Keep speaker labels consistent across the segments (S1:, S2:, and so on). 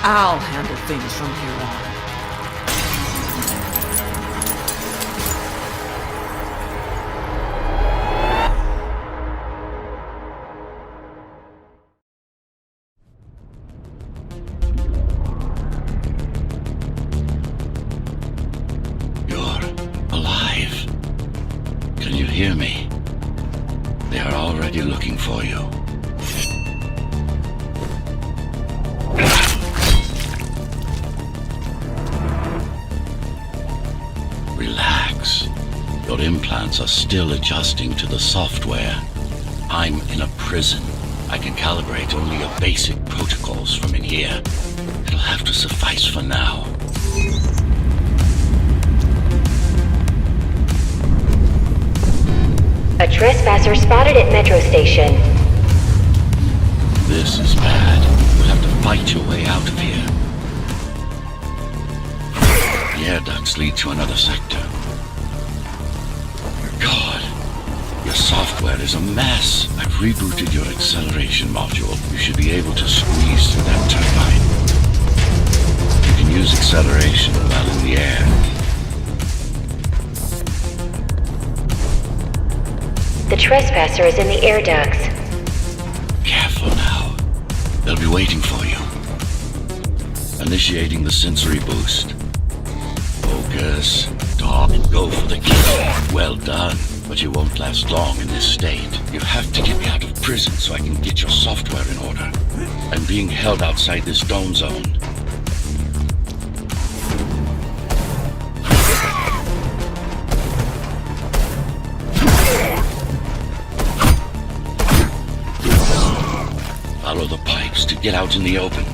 S1: I'll handle things from here on.
S2: You're alive. Can you hear me? They are already looking for you. Relax. Your implants are still adjusting to the software. I'm in a prison. I can calibrate only your basic protocols from in here. It'll have to suffice for now.
S3: A trespasser spotted at metro station.
S2: This is bad. You'll have to fight your way out of here. The air ducts lead to another sector. God, your software is a mess. I've rebooted your acceleration module. You should be able to squeeze through that turbine. You can use acceleration while in the air.
S3: The trespasser is in the air ducts.
S2: Careful now. They'll be waiting for you. Initiating the sensory boost. Focus. Talk and go for the kill. Well done. But you won't last long in this state. You have to get me out of prison so I can get your software in order. I'm being held outside this dome zone. Follow the pipes to get out in the open.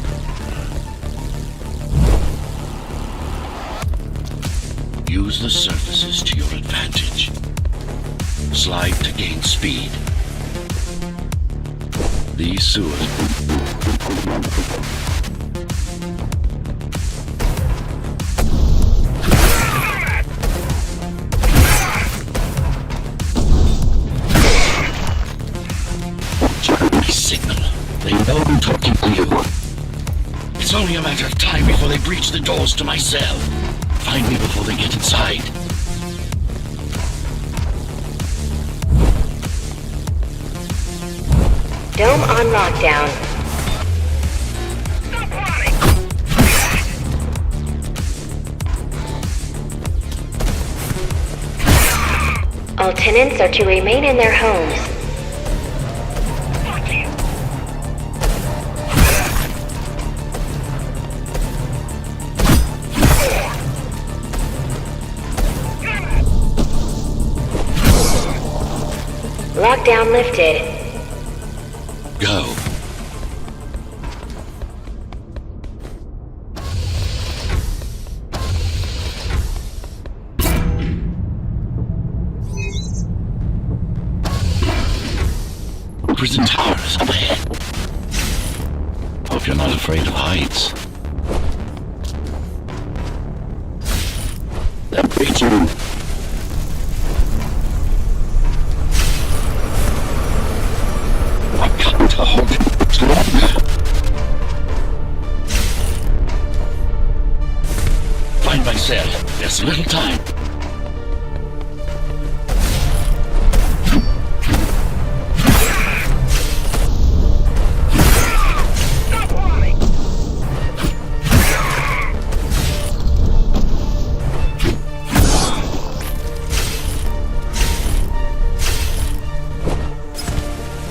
S2: Use the surfaces to your advantage. Slide to gain speed. These sewers. My signal. They know I'm talking to you. It's only a matter of time before they breach the doors to my cell. Find me before they get inside.
S3: Dome on lockdown. All tenants are to remain in their homes. Lockdown lifted.
S2: Go. Prison tower is up ahead. Hope you're not afraid of heights. That beats you. Find my cell. There's little time.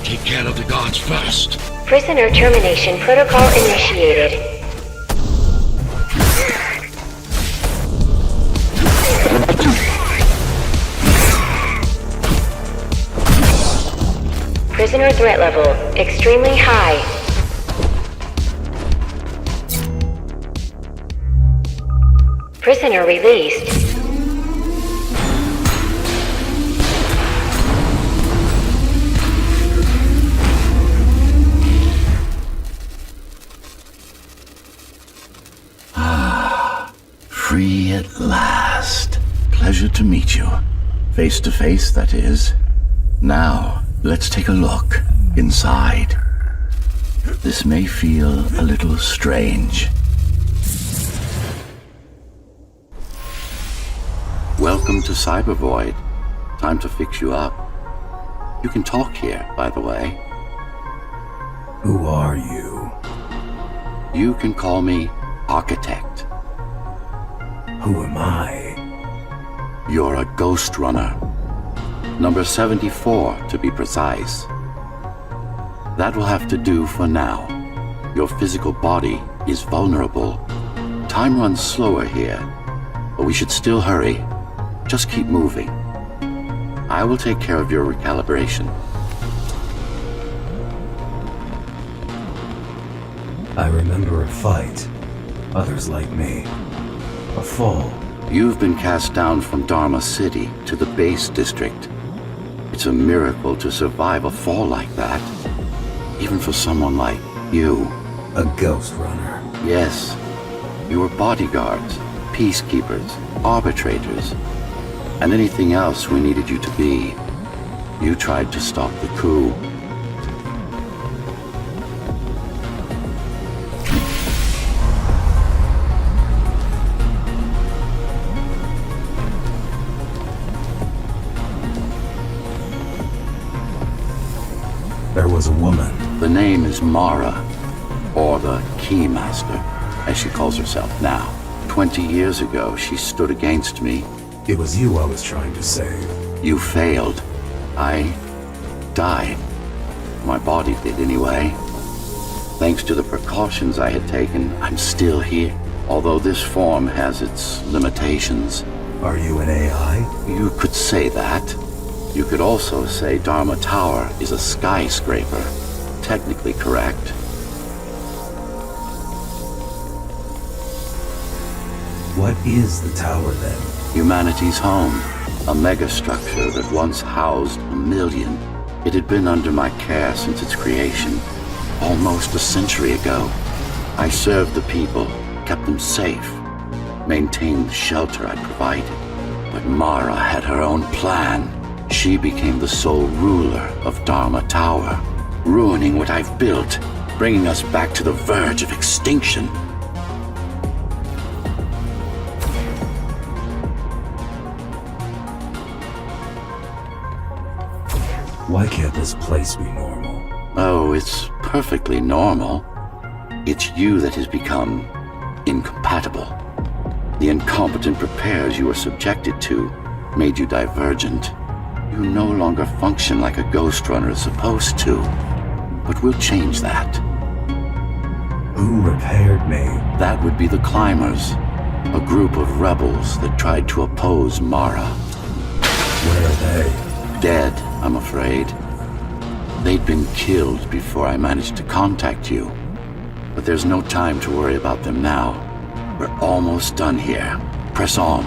S2: Take care of the guards first.
S3: Prisoner termination protocol initiated. Prisoner threat level extremely high. Prisoner released.
S2: Free at last. Pleasure to meet you. Face to face, that is. Now, let's take a look inside. This may feel a little strange. Welcome to Cybervoid. Time to fix you up. You can talk here, by the way.
S4: Who are you?
S2: You can call me Architect.
S4: Who am I?
S2: You're a Ghostrunner. Number 74, to be precise. That will have to do for now. Your physical body is vulnerable. Time runs slower here, but we should still hurry. Just keep moving. I will take care of your recalibration.
S4: I remember a fight. Others like me. A fall.
S2: You've been cast down from Dharma City to the base district. It's a miracle to survive a fall like that. Even for someone like you.
S4: A Ghostrunner.
S2: Yes. You were bodyguards, peacekeepers, arbitrators, and anything else we needed you to be. You tried to stop the coup.
S4: There was a woman.
S2: The name is Mara, or the Keymaster, as she calls herself now. 20 years ago, she stood against me.
S4: It was you I was trying to save.
S2: You failed. I died. My body did anyway. Thanks to the precautions I had taken, I'm still here. Although this form has its limitations.
S4: Are you an AI?
S2: You could say that. You could also say Dharma Tower is a skyscraper. Technically correct.
S4: What is the tower then?
S2: Humanity's home. A megastructure that once housed 1 million. It had been under my care since its creation. Almost a century ago. I served the people, kept them safe, maintained the shelter I provided. But Mara had her own plan. She became the sole ruler of Dharma Tower, ruining what I've built, bringing us back to the verge of extinction.
S4: Why can't this place be normal?
S2: Oh, it's perfectly normal. It's you that has become incompatible. The incompetent repairs you were subjected to made you divergent. You no longer function like a Ghostrunner is supposed to. But we'll change that.
S4: Who repaired me?
S2: That would be the Climbers, a group of rebels that tried to oppose Mara.
S4: Where are they?
S2: Dead, I'm afraid. They'd been killed before I managed to contact you. But there's no time to worry about them now. We're almost done here. Press on.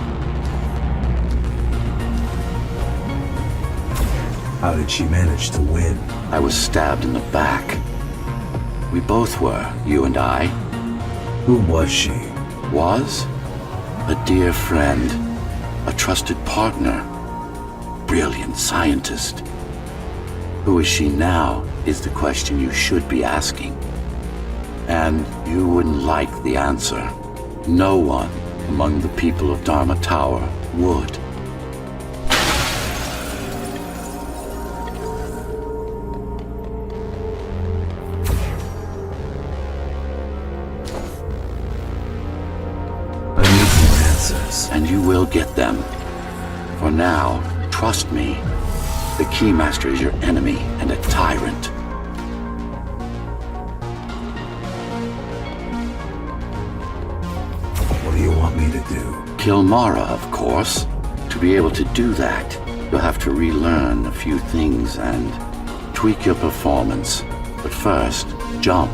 S4: How did she manage to win?
S2: I was stabbed in the back. We both were, you and I.
S4: Who was she?
S2: Was? A dear friend. A trusted partner. Brilliant scientist. Who is she now is the question you should be asking. And you wouldn't like the answer. No one among the people of Dharma Tower would.
S4: I need more answers.
S2: And you will get them. For now, trust me. The Keymaster is your enemy and a tyrant.
S4: What do you want me to do?
S2: Kill Mara, of course. To be able to do that, you'll have to relearn a few things and tweak your performance. But first, jump.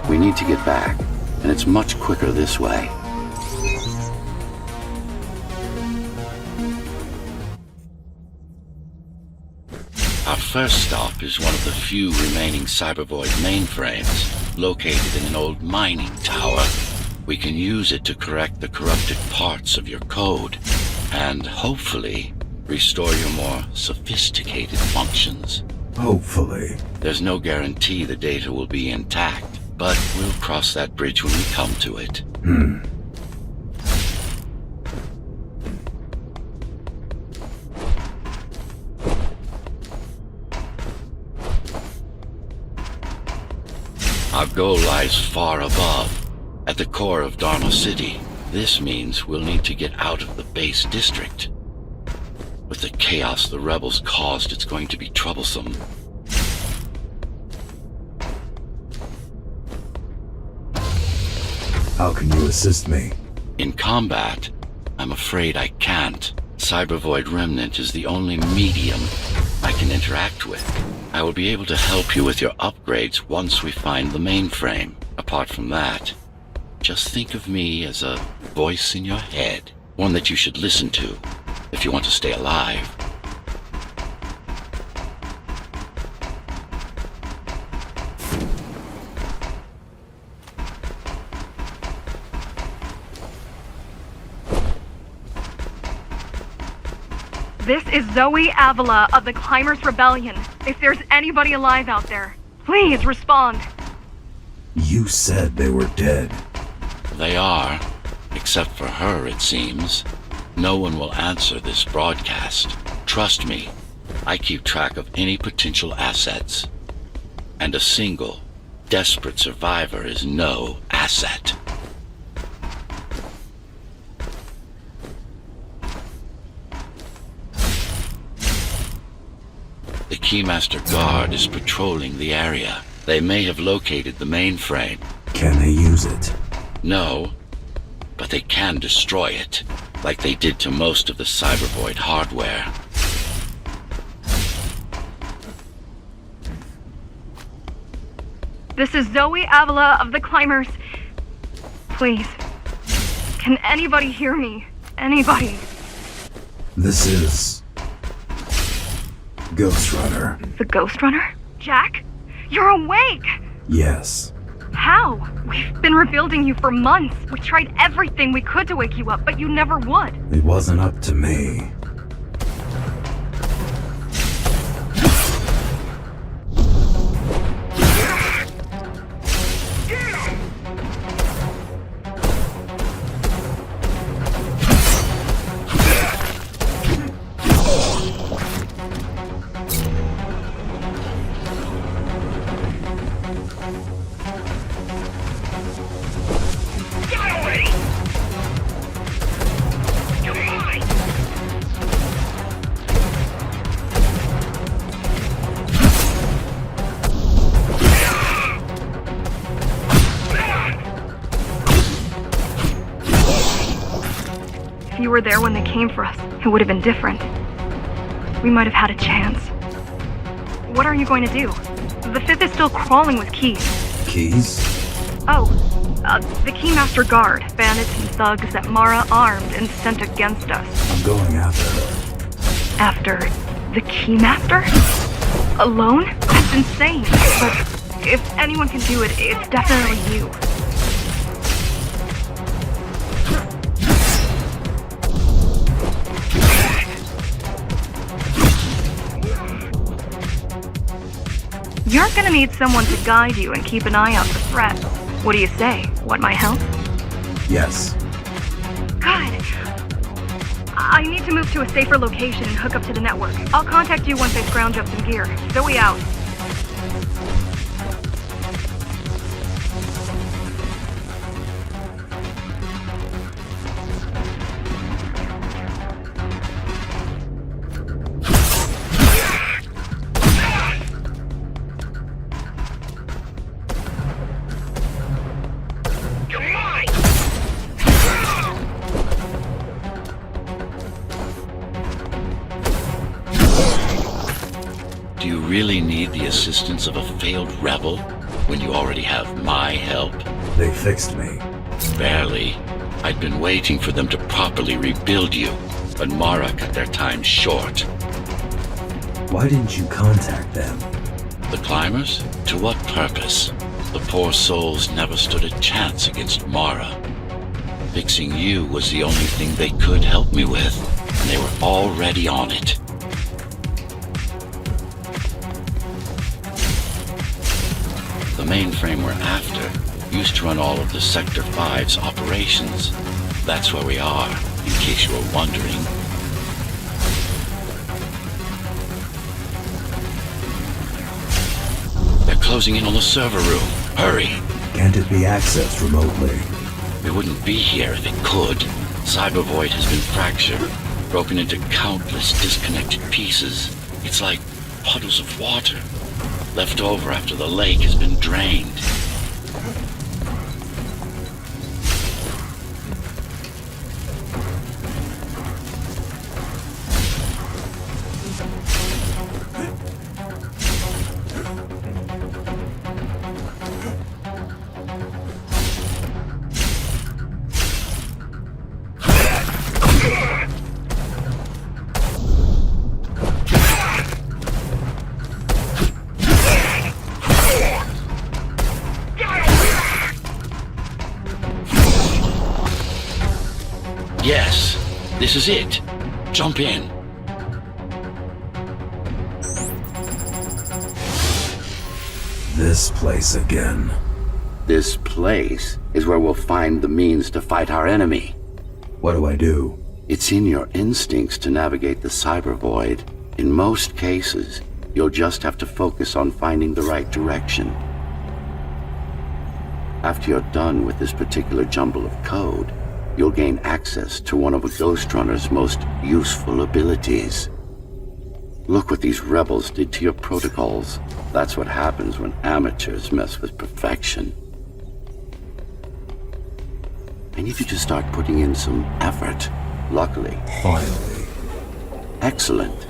S2: We need to get back, and it's much quicker this way. Our first stop is one of the few remaining Cybervoid mainframes, located in an old mining tower. We can use it to correct the corrupted parts of your code, and hopefully restore your more sophisticated functions.
S4: Hopefully.
S2: There's no guarantee the data will be intact, but we'll cross that bridge when we come to it. Our goal lies far above, at the core of Dharma City. This means we'll need to get out of the base district. With the chaos the rebels caused, it's going to be troublesome.
S4: How can you assist me?
S2: In combat, I'm afraid I can't. Cybervoid Remnant is the only medium I can interact with. I will be able to help you with your upgrades once we find the mainframe. Apart from that, just think of me as a voice in your head, one that you should listen to if you want to stay alive.
S5: This is Zoe Avila of the Climbers Rebellion. If there's anybody alive out there, please respond.
S4: You said they were dead.
S2: They are, except for her, it seems. No one will answer this broadcast. Trust me, I keep track of any potential assets. And a single, desperate survivor is no asset. The Keymaster Guard is patrolling the area. They may have located the mainframe.
S4: Can they use it?
S2: No, but they can destroy it, like they did to most of the Cybervoid hardware.
S5: This is Zoe Avila of the Climbers. Please, can anybody hear me? Anybody?
S4: This is Ghostrunner.
S5: The Ghostrunner? Jack? You're awake!
S4: Yes.
S5: How? We've been rebuilding you for months. We tried everything we could to wake you up, but you never would.
S4: It wasn't up to me.
S5: If you were there when they came for us, it would have been different. We might have had a chance. What are you going to do? The Fifth is still crawling with keys.
S4: Keys?
S5: Oh, the Keymaster Guard, bandits and thugs that Mara armed and sent against us.
S4: I'm going after her.
S5: After the Keymaster? Alone? That's insane. But if anyone can do it, it's definitely you. You're gonna need someone to guide you and keep an eye out for threats. What do you say? Want my help?
S4: Yes.
S5: Good. I need to move to a safer location and hook up to the network. I'll contact you once I scrounge up some gear. Zoe out.
S2: Do you really need the assistance of a failed rebel when you already have my help?
S4: They fixed me.
S2: Barely. I'd been waiting for them to properly rebuild you, but Mara cut their time short.
S4: Why didn't you contact them?
S2: The climbers? To what purpose? The poor souls never stood a chance against Mara. Fixing you was the only thing they could help me with, and they were already on it. The mainframe we're after used to run all of the Sector 5's operations. That's where we are, in case you were wondering. They're closing in on the server room. Hurry!
S4: Can't it be accessed remotely?
S2: We wouldn't be here if it could. Cyber Void has been fractured, broken into countless disconnected pieces. It's like puddles of water, left over after the lake has been drained. Yes, this is it. Jump in.
S4: This place again.
S2: This place is where we'll find the means to fight our enemy.
S4: What do I do?
S2: It's in your instincts to navigate the cyber void. In most cases, you'll just have to focus on finding the right direction. After you're done with this particular jumble of code, you'll gain access to one of a Ghostrunner's most useful abilities. Look what these rebels did to your protocols. That's what happens when amateurs mess with perfection. I need you to start putting in some effort. Luckily.
S4: Finally.
S2: Excellent.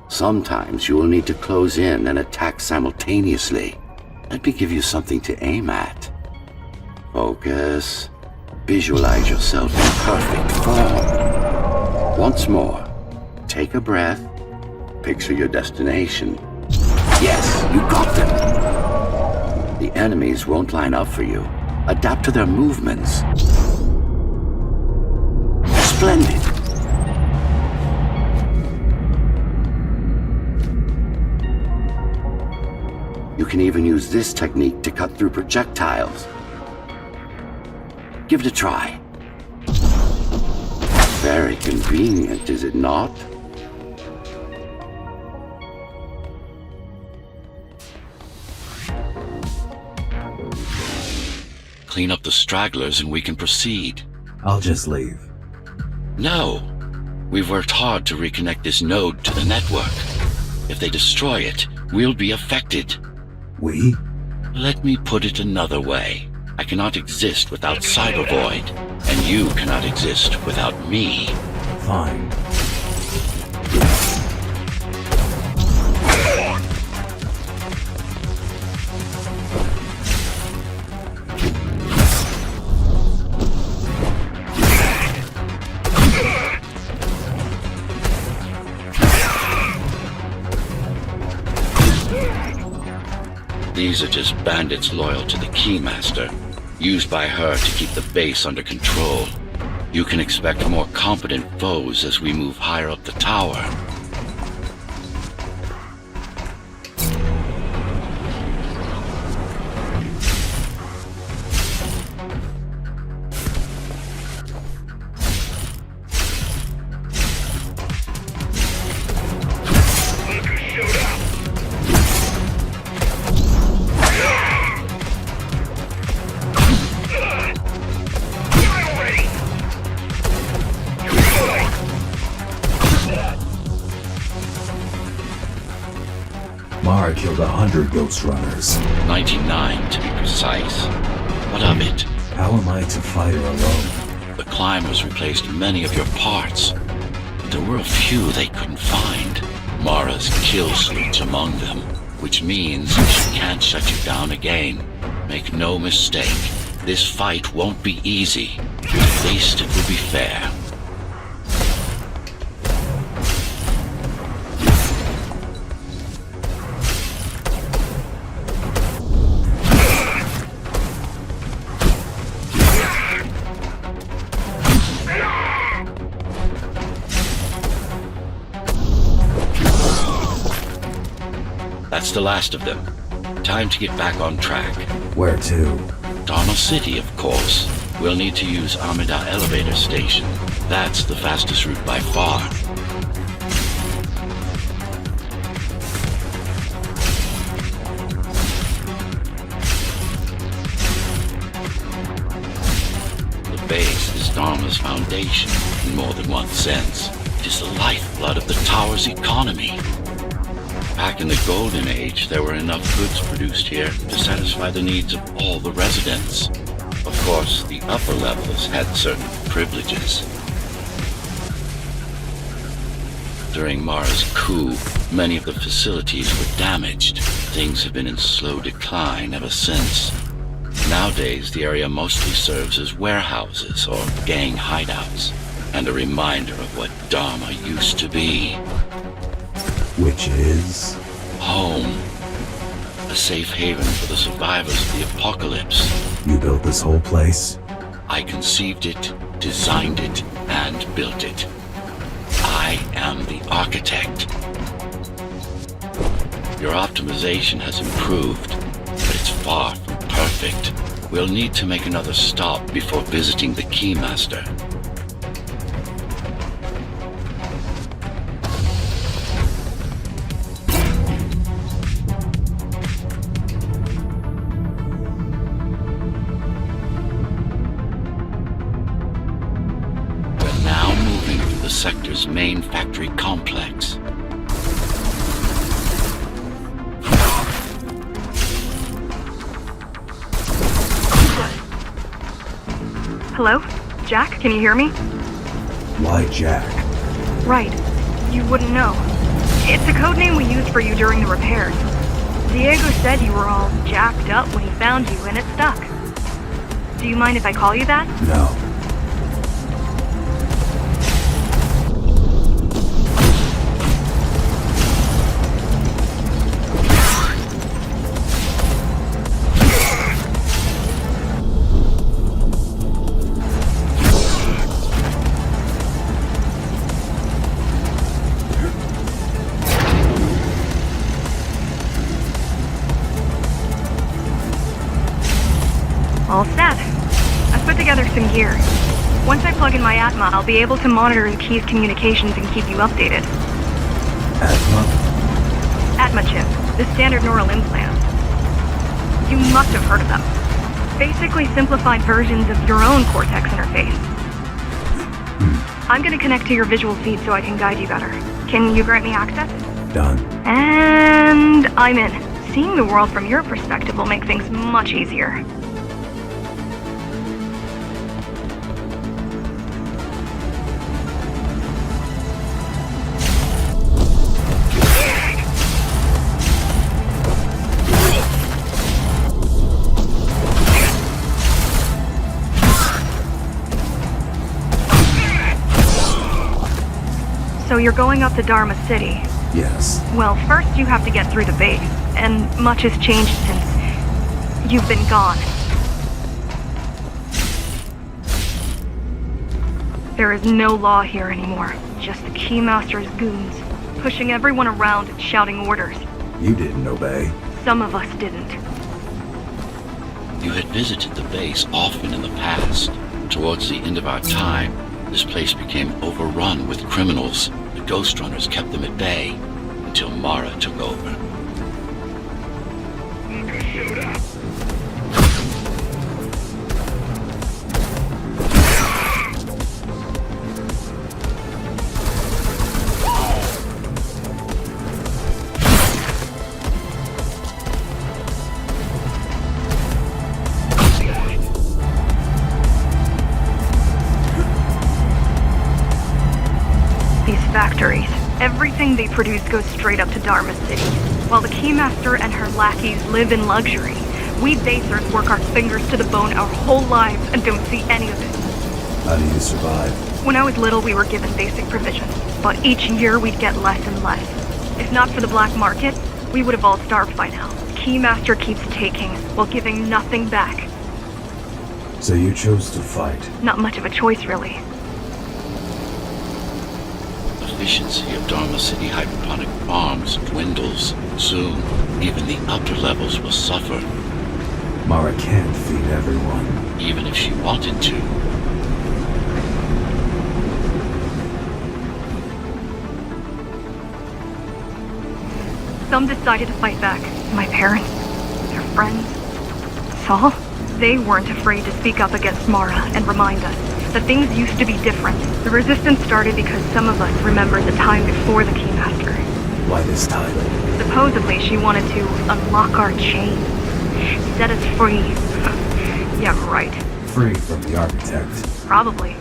S2: Sometimes you will need to close in and attack simultaneously. Let me give you something to aim at. Focus. Visualize yourself in perfect form. Once more, take a breath. Picture your destination. Yes, you got them. The enemies won't line up for you. Adapt to their movements. Splendid. You can even use this technique to cut through projectiles. Give it a try. Very convenient, is it not? Clean up the stragglers and we can proceed.
S4: I'll just leave.
S2: No. We've worked hard to reconnect this node to the network. If they destroy it, we'll be affected.
S4: We?
S2: Let me put it another way. I cannot exist without Cyber Void, and you cannot exist without me.
S4: Fine.
S2: These are just bandits loyal to the Keymaster, used by her to keep the base under control. You can expect more competent foes as we move higher up the tower.
S4: Mara killed 100 Ghostrunners.
S2: 99 to be precise. What of it?
S4: How am I to fight her alone?
S2: The climbers replaced many of your parts. There were a few they couldn't find. Mara's kill switch among them, which means she can't shut you down again. Make no mistake, this fight won't be easy. At least it will be fair. That's the last of them. Time to get back on track.
S4: Where to?
S2: Dharma City, of course. We'll need to use Amida Elevator Station. That's the fastest route by far. The base is Dharma's foundation in more than one sense. It is the lifeblood of the tower's economy. Back in the Golden Age, there were enough goods produced here to satisfy the needs of all the residents. Of course, the upper levels had certain privileges. During Mara's coup, many of the facilities were damaged. Things have been in slow decline ever since. Nowadays, the area mostly serves as warehouses or gang hideouts, and a reminder of what Dharma used to be.
S4: Which is?
S2: Home. A safe haven for the survivors of the apocalypse.
S4: You built this whole place?
S2: I conceived it, designed it, and built it. I am the architect. Your optimization has improved, but it's far from perfect. We'll need to make another stop before visiting the Keymaster. Sector's main factory complex.
S5: Hello? Jack, can you hear me?
S4: Why Jack?
S5: Right. You wouldn't know. It's a code name we used for you during the repairs. Diego said you were all jacked up when he found you and it stuck. Do you mind if I call you that?
S4: No.
S5: All set. I've put together some gear. Once I plug in my Atma, I'll be able to monitor the key's communications and keep you updated.
S4: Atma?
S5: Atma chip, the standard neural implant. You must have heard of them. Basically simplified versions of your own Cortex interface. I'm gonna connect to your visual feed so I can guide you better. Can you grant me access?
S4: Done.
S5: And I'm in. Seeing the world from your perspective will make things much easier. So you're going up to Dharma City.
S4: Yes.
S5: Well, first you have to get through the base, and much has changed since you've been gone. There is no law here anymore, just the Keymaster's goons, pushing everyone around and shouting orders.
S4: You didn't obey.
S5: Some of us didn't.
S2: You had visited the base often in the past. Towards the end of our time, this place became overrun with criminals. The Ghostrunners kept them at bay until Mara took over.
S5: Factories. Everything they produce goes straight up to Dharma City. While the Keymaster and her lackeys live in luxury, we basers work our fingers to the bone our whole lives and don't see any of it.
S4: How do you survive?
S5: When I was little, we were given basic provisions, but each year we'd get less and less. If not for the black market, we would have all starved by now. Keymaster keeps taking, while giving nothing back.
S4: So you chose to fight?
S5: Not much of a choice, really.
S2: Efficiency of Dharma City hydroponic farms dwindles. Soon, even the upper levels will suffer.
S4: Mara can't feed everyone.
S2: Even if she wanted to.
S5: Some decided to fight back. My parents, their friends, Saul. They weren't afraid to speak up against Mara and remind us that things used to be different. The resistance started because some of us remembered the time before the Keymaster.
S4: Why this title?
S5: Supposedly she wanted to unlock our chains, set us free. Yeah, right.
S4: Free from the architect.
S5: Probably.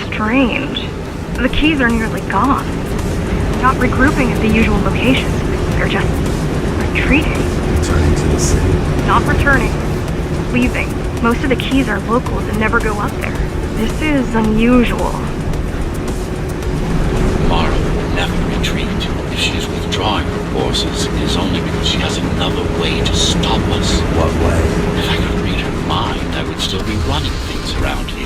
S5: Strange. The keys are nearly gone. Not regrouping at the usual locations. They're just retreating.
S4: Returning to the city.
S5: Not returning. Leaving. Most of the keys are locals and never go up there. This is unusual.
S2: Mara will never retreat. If she is withdrawing her forces, it is only because she has another way to stop us.
S4: What way?
S2: If I could read her mind, I would still be running things around here.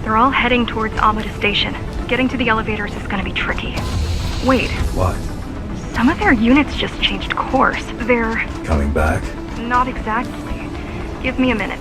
S5: They're all heading towards Amada Station. Getting to the elevators is gonna be tricky. Wait,
S4: What?
S5: some of their units just changed course. They're...
S4: Coming back?
S5: not exactly. Give me a minute.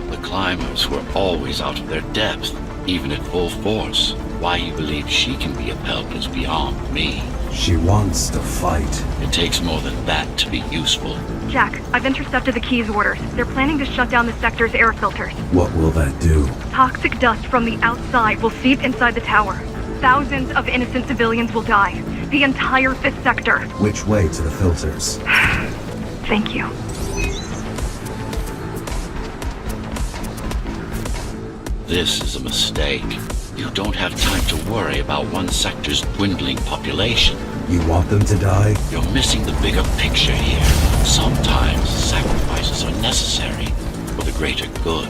S2: The climbers were always out of their depth, even at full force. Why you believe she can be upheld is beyond me.
S4: She wants to fight.
S2: It takes more than that to be useful.
S5: Jack, I've intercepted the Key's orders. They're planning to shut down the sector's air filters.
S4: What will that do?
S5: Toxic dust from the outside will seep inside the tower. Thousands of innocent civilians will die. The entire 5th sector.
S4: Which way to the filters?
S5: Thank you.
S2: This is a mistake. You don't have time to worry about one sector's dwindling population.
S4: You want them to die?
S2: You're missing the bigger picture here. Sometimes sacrifices are necessary for the greater good.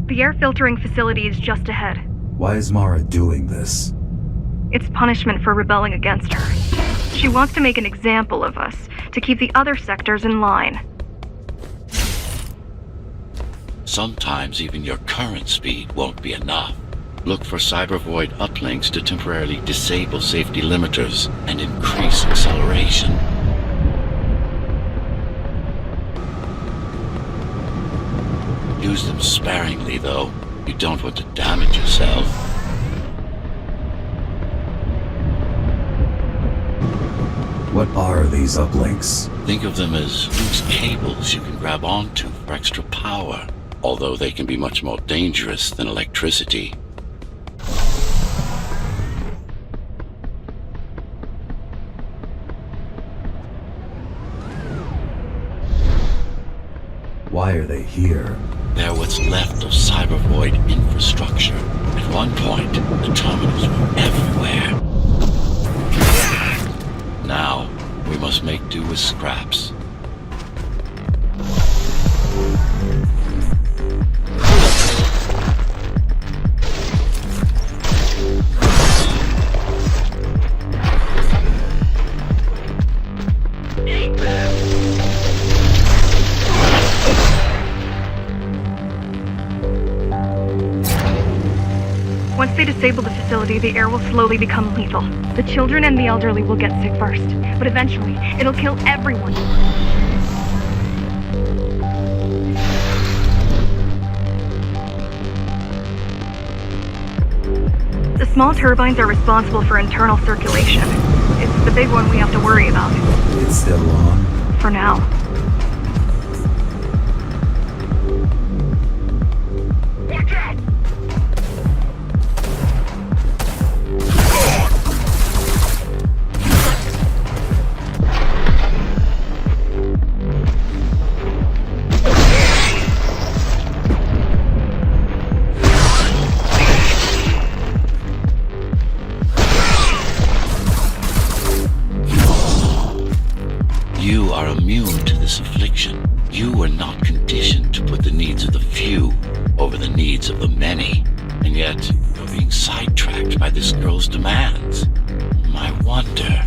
S5: The air filtering facility is just ahead.
S4: Why is Mara doing this?
S5: It's punishment for rebelling against her. She wants to make an example of us, to keep the other sectors in line.
S2: Sometimes even your current speed won't be enough. Look for cybervoid uplinks to temporarily disable safety limiters and increase acceleration. Use them sparingly, though. You don't want to damage yourself.
S4: What are these uplinks?
S2: Think of them as loose cables you can grab onto for extra power, although they can be much more dangerous than electricity.
S4: Why are they here?
S2: They're what's left of cybervoid infrastructure. At one point, the terminals were everywhere. Now, we must make do with scraps.
S5: Once they disable the facility, the air will slowly become lethal. The children and the elderly will get sick first, but eventually, it'll kill everyone. The small turbines are responsible for internal circulation. It's the big one we have to worry about.
S4: It's still on?
S5: For now.
S2: needs of the many, and yet you're being sidetracked by this girl's demands. I wonder.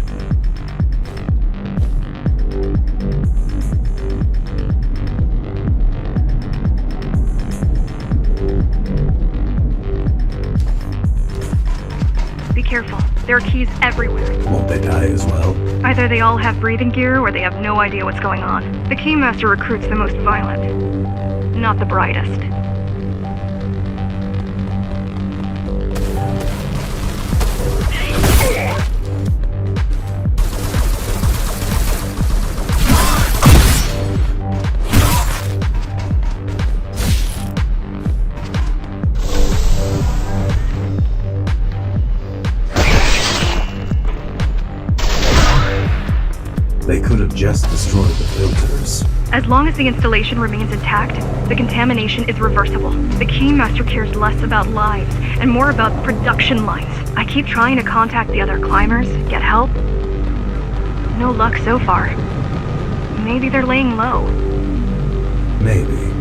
S5: Be careful. There are keys everywhere.
S4: Won't they die as well?
S5: Either they all have breathing gear or they have no idea what's going on. The Keymaster recruits the most violent, not the brightest.
S4: They could have just destroyed the filters.
S5: As long as the installation remains intact, the contamination is reversible. The Keymaster cares less about lives and more about production lines. I keep trying to contact the other climbers, get help. No luck so far. Maybe they're laying low.
S4: Maybe.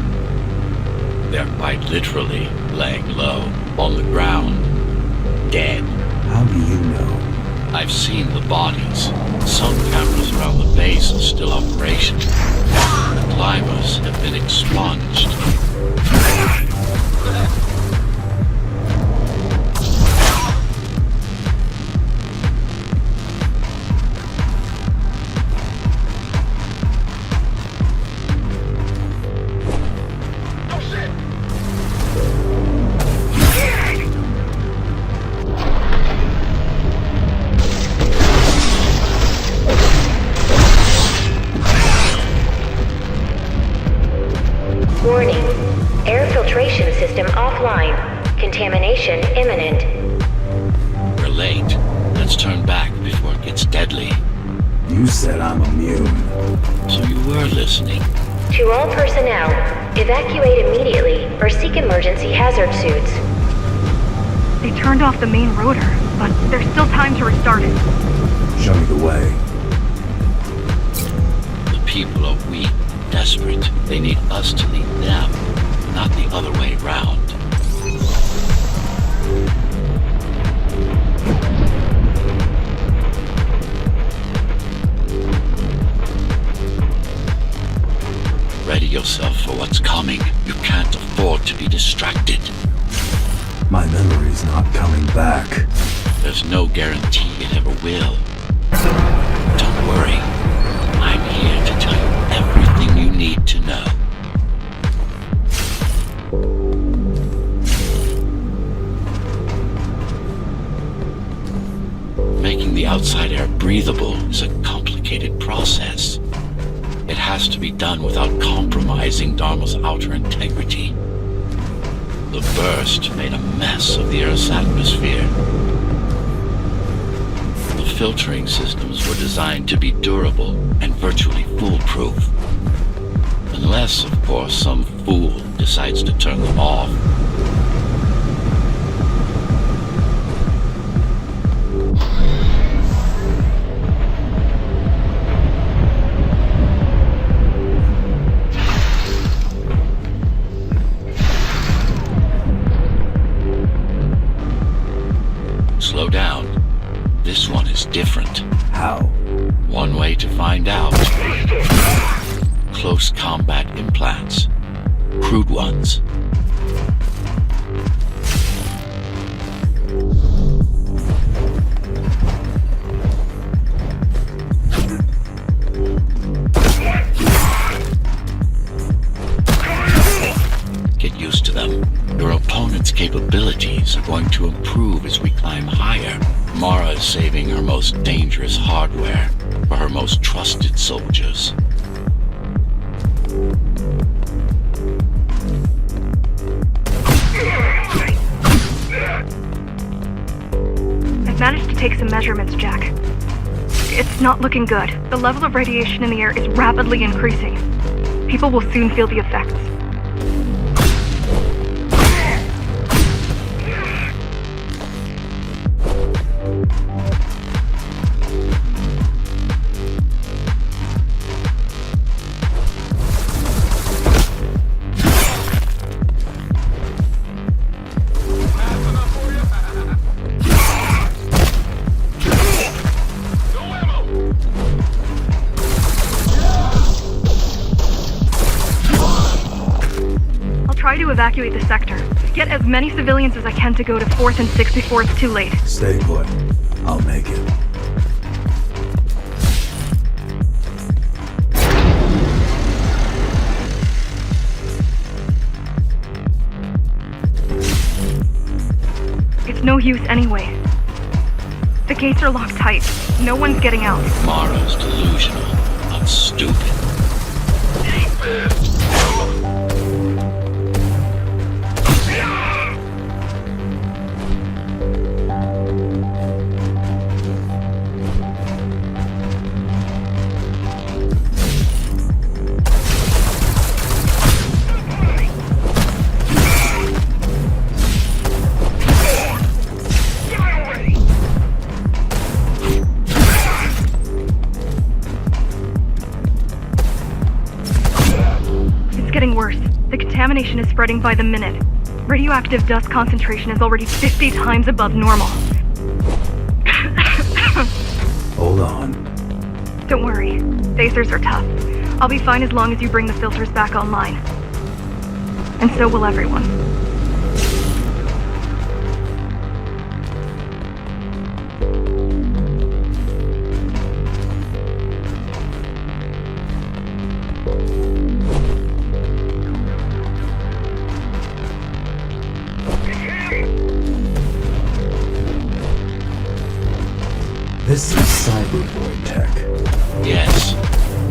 S2: They're quite literally laying low, on the ground, dead.
S4: How do you know?
S2: I've seen the bodies. Some cameras around the base are still operational. The climbers have been expunged.
S3: Warning. Air filtration system offline. Contamination imminent.
S2: We're late. Let's turn back before it gets deadly.
S4: You said I'm immune.
S2: So you were listening.
S3: To all personnel, evacuate immediately or seek emergency hazard suits.
S5: They turned off the main rotor, but there's still time to restart it.
S4: Show me the way.
S2: The people are weak, desperate. They need us to lead them, not the other way round. Ready yourself for what's coming. You can't afford to be distracted.
S4: My memory's not coming back.
S2: There's no guarantee it ever will. Don't worry. I'm here to tell you everything you need to know. Making the outside air breathable is a complicated process. It has to be done without compromising Dharma's outer integrity. The burst made a mess of the Earth's atmosphere. The filtering systems were designed to be durable and virtually foolproof. Unless, of course, some fool decides to turn them off. Slow down. This one is different.
S4: How?
S2: One way to find out. Close combat implants. Crude ones. Get used to them. Your opponent's capabilities are going to improve as we climb higher. Mara is saving her most dangerous hardware for her most trusted soldiers.
S5: I've managed to take some measurements, Jack. It's not looking good. The level of radiation in the air is rapidly increasing. People will soon feel the effects. Try to evacuate the sector. Get as many civilians as I can to go to 4th and 64th too late.
S4: Stay put. I'll make it.
S5: It's no use anyway. The gates are locked tight. No one's getting out.
S2: Mara's delusional, not stupid.
S5: Contamination is spreading by the minute. Radioactive dust concentration is already 50 times above normal.
S4: Hold on.
S5: Don't worry. Phasers are tough. I'll be fine as long as you bring the filters back online. And so will everyone.
S4: This is cyberboard tech.
S2: Yes,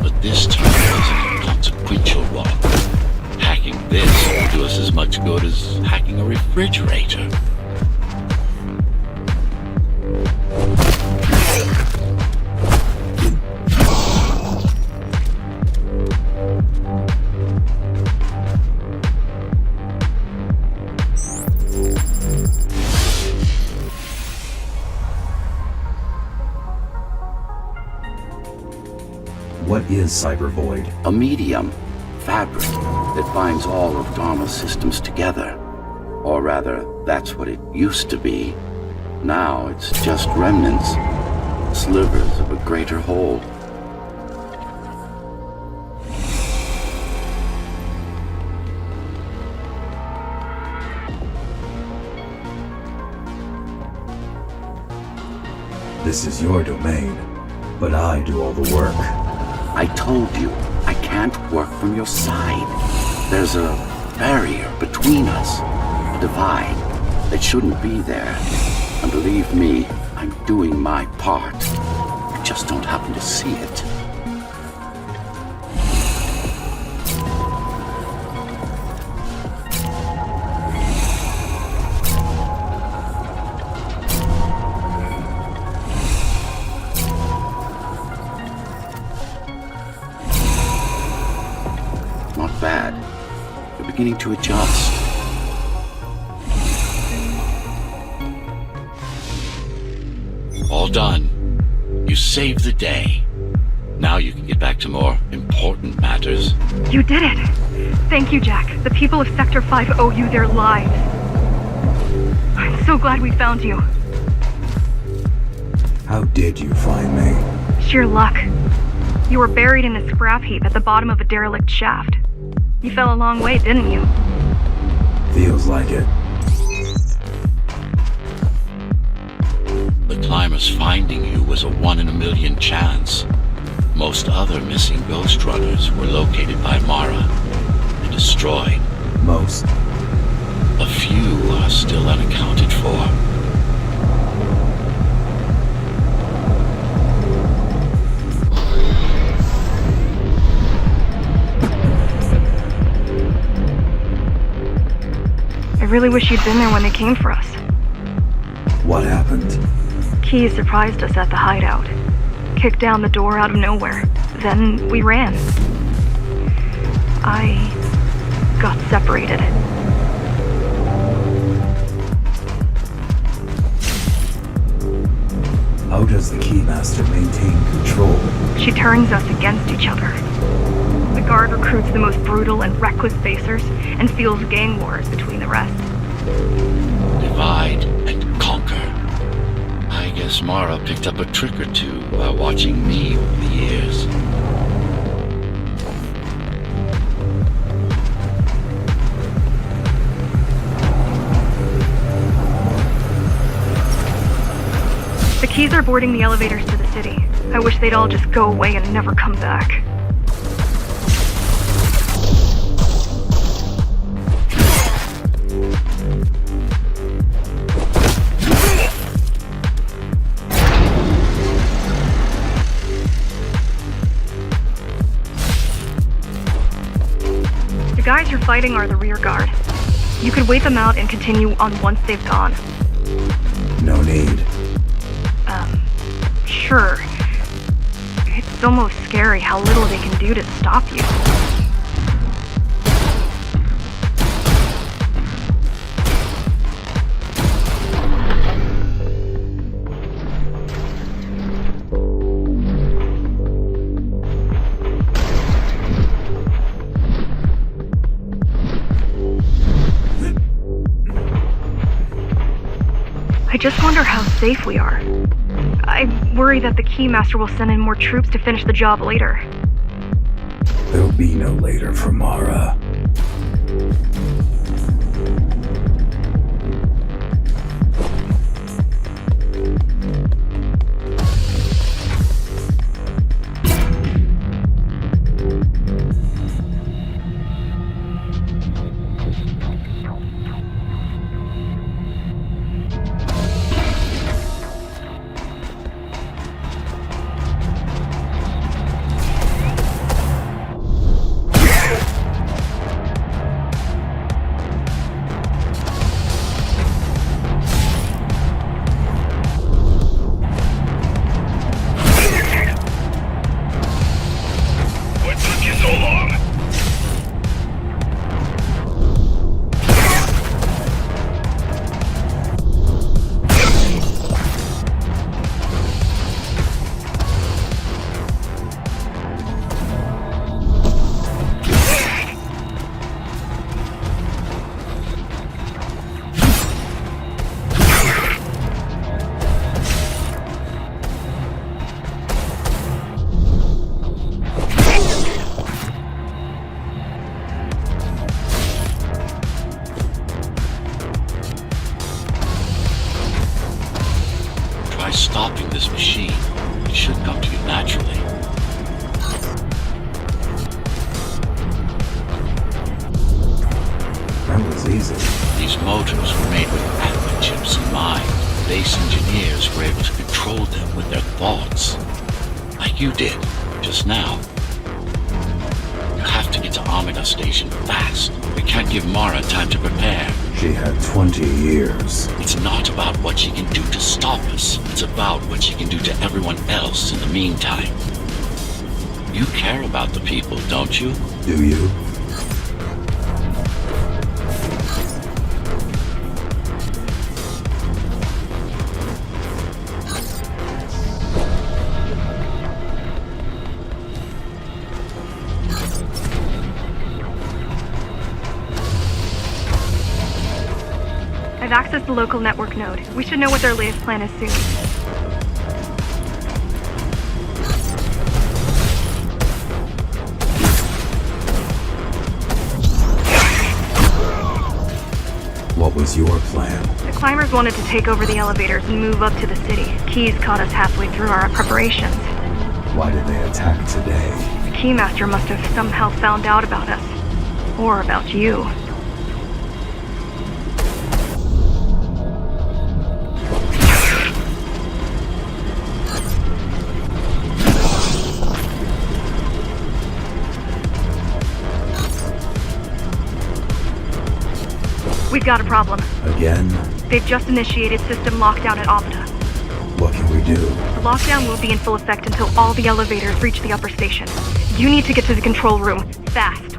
S2: but this time wasn't a consequential one. Hacking this will do us as much good as hacking a refrigerator.
S4: What is Cybervoid?
S6: A medium, fabric, that binds all of Dharma's systems together. Or rather, that's what it used to be. Now it's just remnants, slivers of a greater whole.
S4: This is your domain, but I do all the work.
S6: I told you, I can't work from your side. There's a barrier between us, a divide that shouldn't be there. And believe me, I'm doing my part. I just don't happen to see it. Not bad. You're beginning to adjust.
S2: All done. You saved the day. Now you can get back to more important matters.
S5: You did it! Thank you, Jack. The people of Sector 5 owe you their lives. I'm so glad we found you.
S4: How did you find me?
S5: Sheer luck. You were buried in a scrap heap at the bottom of a derelict shaft. You fell a long way, didn't you?
S4: Feels like it.
S2: The climber's finding you was a 1 in a million chance. Most other missing Ghostrunners were located by Mara and destroyed.
S4: Most?
S2: A few are still unaccounted for.
S5: I really wish you'd been there when they came for us.
S4: What happened?
S5: Key surprised us at the hideout. Kicked down the door out of nowhere. Then we ran. I got separated.
S4: How does the Keymaster maintain control?
S5: She turns us against each other. The guard recruits the most brutal and reckless facers and fuels gang wars between the rest.
S2: Divide and conquer. I guess Mara picked up a trick or two while watching me over the years.
S5: Keys are boarding the elevators to the city. I wish they'd all just go away and never come back. The guys you're fighting are the rear guard. You could wait them out and continue on once they've gone.
S4: No need.
S5: Sure. It's almost scary how little they can do to stop you. I just wonder how safe we are. I worry that the Keymaster will send in more troops to finish the job later.
S4: There'll be no later for Mara.
S2: Stopping this machine. It should come to you naturally.
S4: That was easy.
S2: These motors were made with atma chips in mind. Base engineers were able to control them with their thoughts. Like you did, just now. You have to get to Amida Station fast. We can't give Mara time to prepare.
S4: She had 20 years.
S2: It's not about what she can do to stop us. It's about what she can do to everyone else in the meantime. You care about the people, don't you?
S4: Do you?
S5: I've accessed the local network node. We should know what their latest plan is soon.
S4: What was your plan?
S5: The climbers wanted to take over the elevators and move up to the city. Keys caught us halfway through our preparations.
S4: Why did they attack today?
S5: The Keymaster must have somehow found out about us. Or about you. We've got a problem.
S4: Again?
S5: They've just initiated system lockdown at Amida.
S4: What can we do?
S5: The lockdown will be in full effect until all the elevators reach the upper station. You need to get to the control room, fast.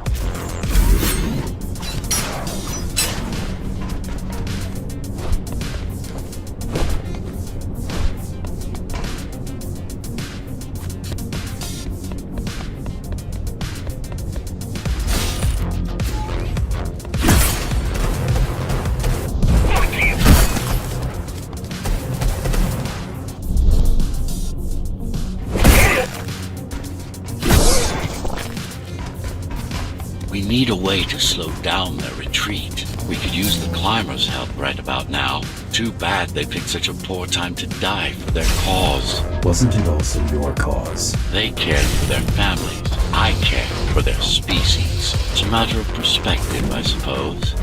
S2: need a way to slow down their retreat. We could use the climbers' help right about now. Too bad they picked such a poor time to die for their cause.
S4: Wasn't it also your cause?
S2: They cared for their families. I care for their species. It's a matter of perspective, I suppose.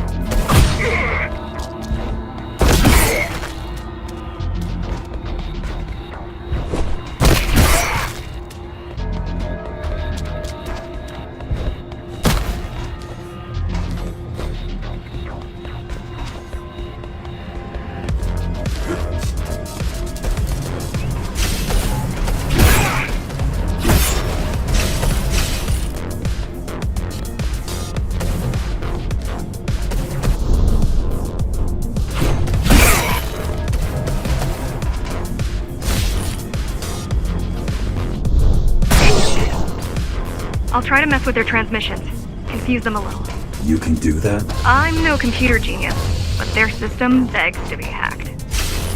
S5: I'll try to mess with their transmissions, confuse them a little.
S4: You can do that?
S5: I'm no computer genius, but their system begs to be hacked.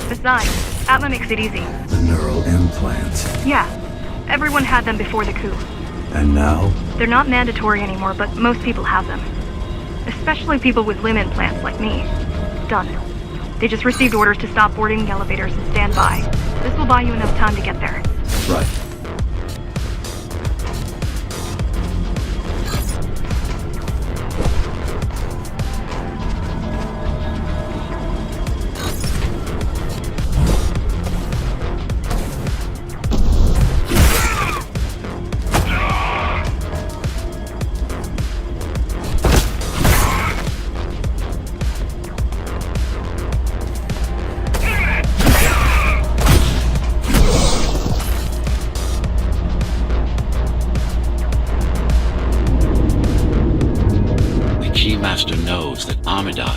S5: Besides, Atma makes it easy.
S4: The neural implant.
S5: Yeah, everyone had them before the coup.
S4: And now?
S5: They're not mandatory anymore, but most people have them. Especially people with limb implants like me. Done. They just received orders to stop boarding the elevators and stand by. This will buy you enough time to get there.
S4: Right.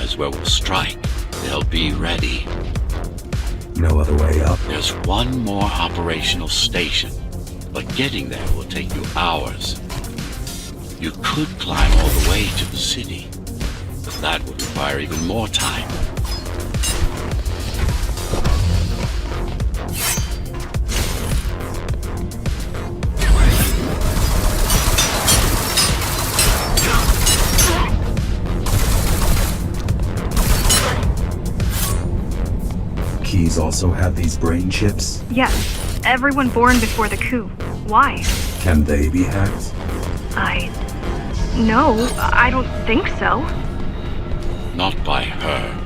S2: Is where we'll strike. They'll be ready.
S4: No other way up?
S2: There's one more operational station, but getting there will take you hours. You could climb all the way to the city, but that would require even more time.
S4: Keys also have these brain chips?
S5: Yes, everyone born before the coup. Why?
S4: Can they be hacked?
S5: No, I don't think so.
S2: Not by her.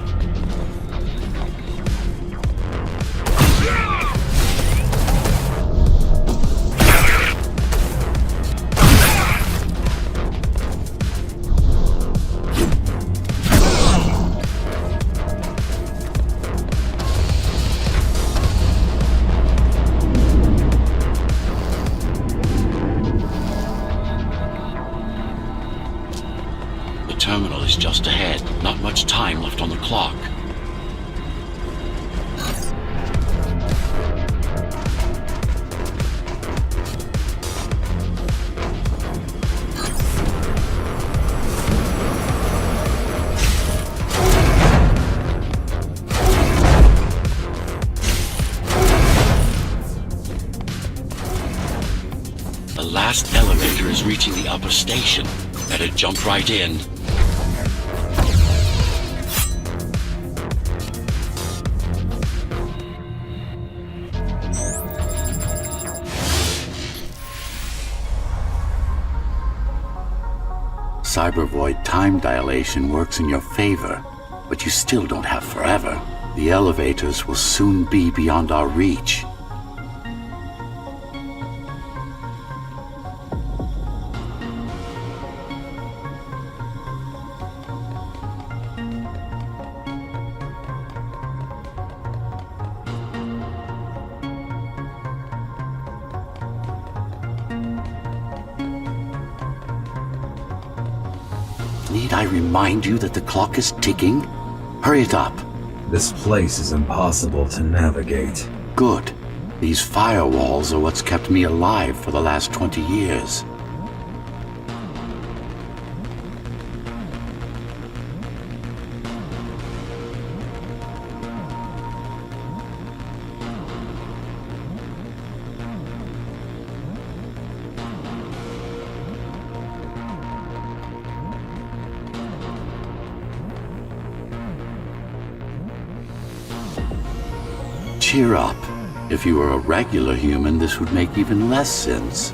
S2: Just ahead. Not much time left on the clock. The last elevator is reaching the upper station. Better jump right in.
S6: Cybervoid time dilation works in your favor, but you still don't have forever. The elevators will soon be beyond our reach. Need I remind you that the clock is ticking? Hurry it up.
S4: This place is impossible to navigate.
S6: Good. These firewalls are what's kept me alive for the last 20 years. cheer up. If you were a regular human, this would make even less sense.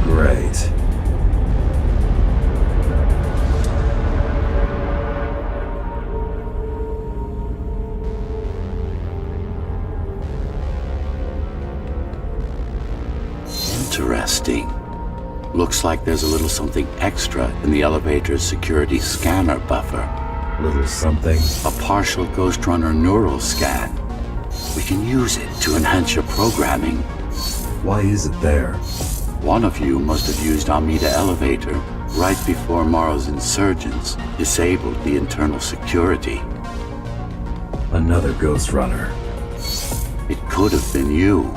S4: Great.
S6: Interesting. Looks like there's a little something extra in the elevator's security scanner buffer.
S4: Little something.
S6: A partial Ghostrunner neural scan. We can use it to enhance your programming.
S4: Why is it there?
S6: One of you must have used Amida Elevator right before Morrow's insurgents disabled the internal security.
S4: Another Ghostrunner.
S6: It could have been you.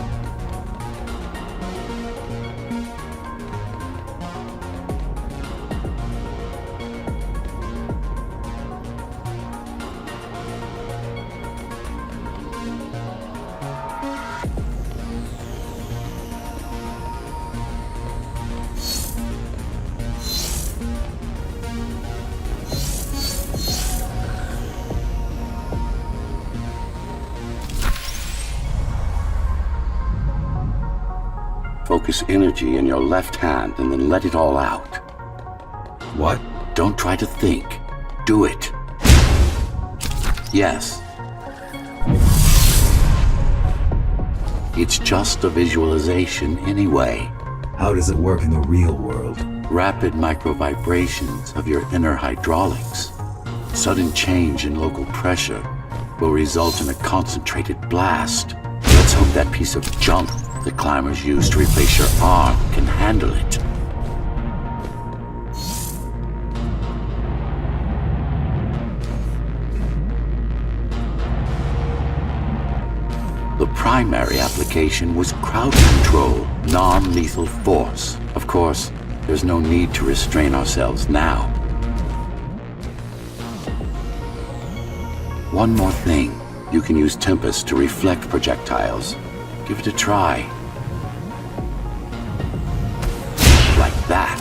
S6: Focus energy in your left hand and then let it all out.
S4: What?
S6: Don't try to think. Do it. Yes. It's just a visualization anyway.
S4: How does it work in the real world?
S6: Rapid micro-vibrations of your inner hydraulics. Sudden change in local pressure will result in a concentrated blast. Let's hope that piece of junk the climbers use to replace your arm can handle it. The primary application was crowd control, non-lethal force. Of course, there's no need to restrain ourselves now. One more thing. You can use Tempest to reflect projectiles. Give it a try. Like that.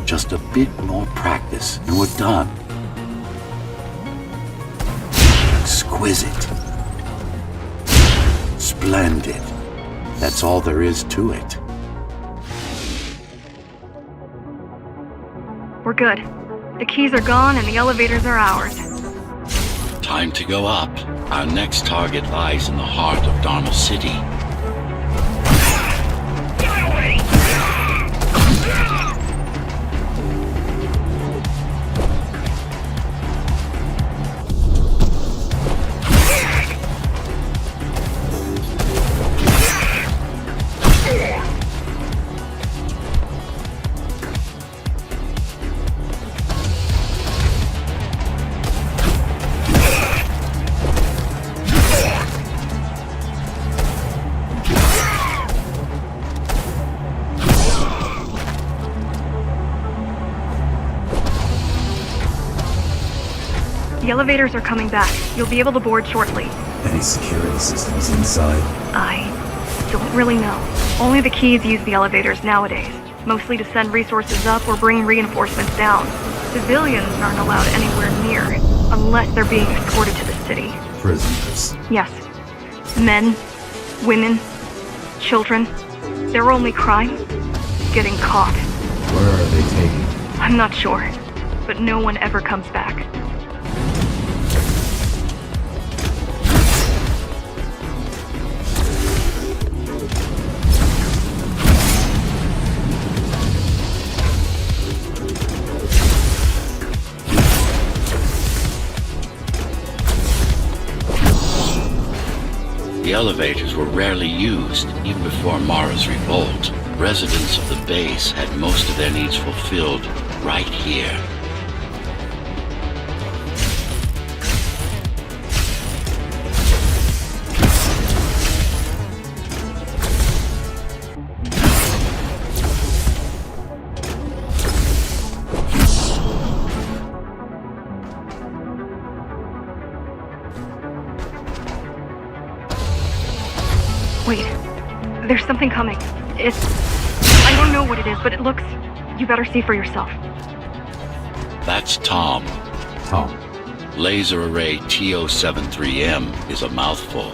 S6: Just a bit more practice and we're done. Exquisite. Splendid. That's all there is to it.
S5: We're good. The keys are gone and the elevators are ours.
S2: Time to go up. Our next target lies in the heart of Dharma City.
S5: The elevators are coming back. You'll be able to board shortly.
S4: Any security systems inside?
S5: I don't really know. Only the keys use the elevators nowadays, mostly to send resources up or bring reinforcements down. Civilians aren't allowed anywhere near, unless they're being escorted to the city.
S4: Prisoners.
S5: Yes. Men, women, children. Their only crime? Getting caught.
S4: Where are they taking?
S5: I'm not sure, but no one ever comes back.
S2: The elevators were rarely used, even before Mara's revolt. Residents of the base had most of their needs fulfilled right here.
S5: Wait, there's something coming. I don't know what it is, but it looks... You better see for yourself.
S2: That's Tom.
S4: Tom.
S2: Laser array TO73M is a mouthful.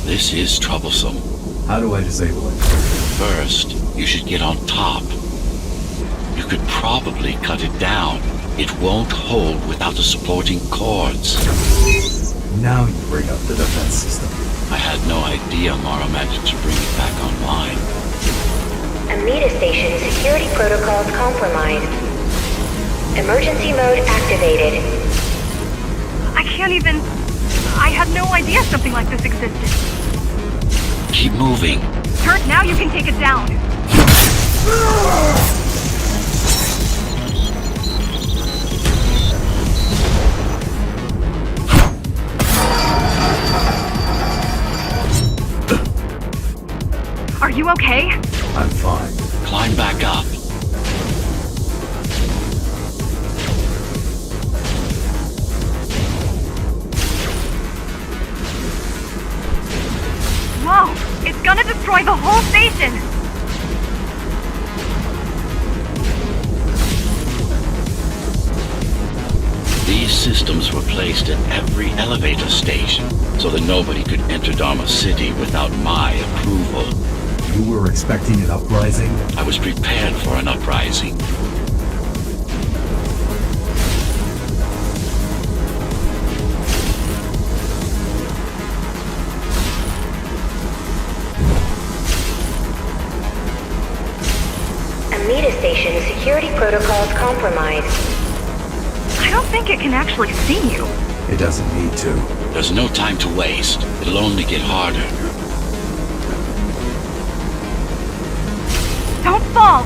S2: This is troublesome.
S4: How do I disable it?
S2: First, you should get on top. You could probably cut it down. It won't hold without the supporting cords.
S4: Now you bring up the defense system.
S2: I had no idea Mara managed to bring it back online.
S3: Amida Station security protocols compromised. Emergency mode activated.
S5: I can't even... I had no idea something like this existed.
S2: Keep moving.
S5: Kurt, now you can take it down. Are you okay?
S4: I'm fine.
S2: Climb back up.
S5: Whoa! It's gonna destroy the whole station!
S2: These systems were placed at every elevator station, so that nobody could enter Dharma City without my approval.
S4: You were expecting an uprising?
S2: I was prepared for an uprising.
S3: Amida Station security protocols compromised.
S5: I don't think it can actually see you.
S4: It doesn't need to.
S2: There's no time to waste. It'll only get harder.
S5: Don't fall!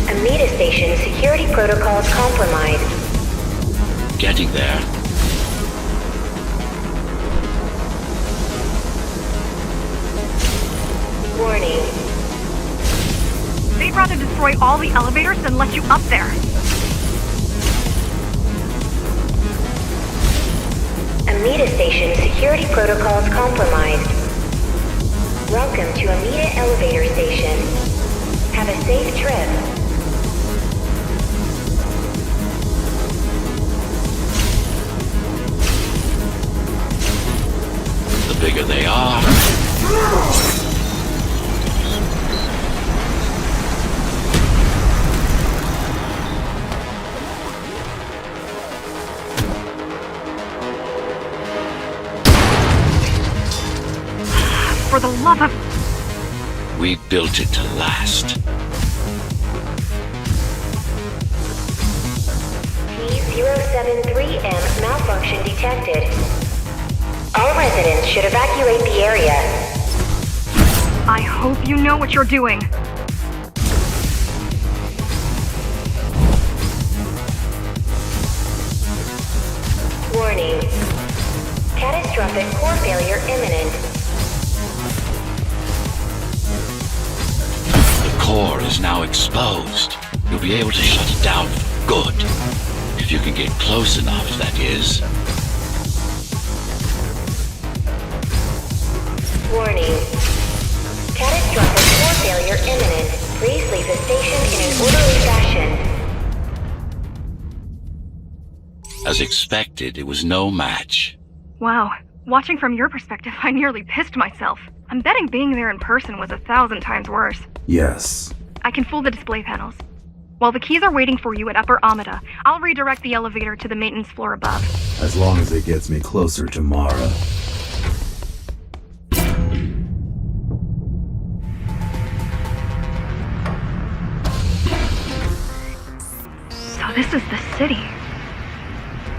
S3: Amida Station security protocols compromised.
S2: Getting there.
S3: Warning.
S5: They'd rather destroy all the elevators than let you up there.
S3: Amida Station security protocols compromised. Welcome to Amida Elevator Station. Have a safe trip.
S2: The bigger they are.
S5: For the love of...
S2: We built it to last.
S3: P073M malfunction detected. All residents should evacuate the area.
S5: I hope you know what you're doing.
S3: Warning. Catastrophic core failure imminent.
S2: The core is now exposed. You'll be able to shut it down for good. If you can get close enough, that is.
S3: Warning. Catastrophic core failure imminent. Please leave the station in an orderly fashion.
S2: As expected, it was no match.
S5: Wow. Watching from your perspective, I nearly pissed myself. I'm betting being there in person was 1,000 times worse.
S4: Yes.
S5: I can fool the display panels. While the keys are waiting for you at Upper Amida, I'll redirect the elevator to the maintenance floor above.
S4: As long as it gets me closer to Mara.
S5: So this is the city.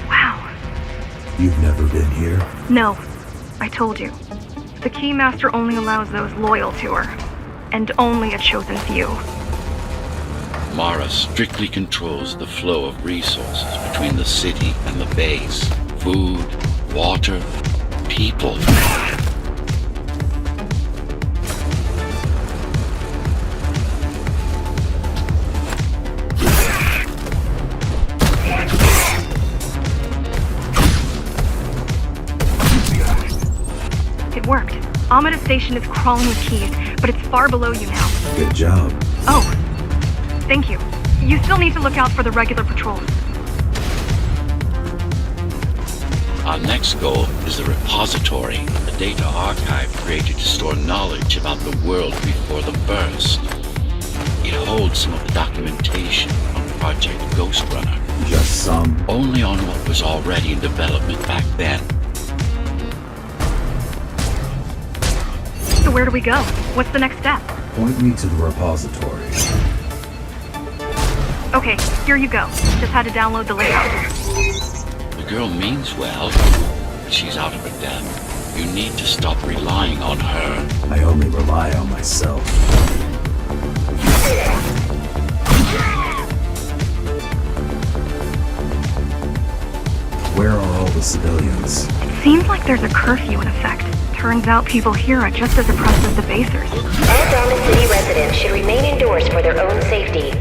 S5: Wow.
S4: You've never been here?
S5: No, I told you. The Keymaster only allows those loyal to her, and only a chosen few.
S2: Mara strictly controls the flow of resources between the city and the base. Food, water, people.
S5: It worked. Amida Station is crawling with keys, but it's far below you now.
S4: Good job.
S5: Oh, thank you. You still need to look out for the regular patrols.
S2: Our next goal is the repository, a data archive created to store knowledge about the world before the burst. It holds some of the documentation on Project Ghostrunner.
S4: Just some.
S2: Only on what was already in development back then.
S5: So where do we go? What's the next step?
S4: Point me to the repository.
S5: Okay, here you go. Just had to download the layout.
S2: The girl means well, but she's out of her depth. You need to stop relying on her.
S4: I only rely on myself. Where are all the civilians?
S5: It seems like there's a curfew in effect. Turns out people here are just as oppressed as the basers.
S3: All Dharma City residents should remain indoors for their own safety.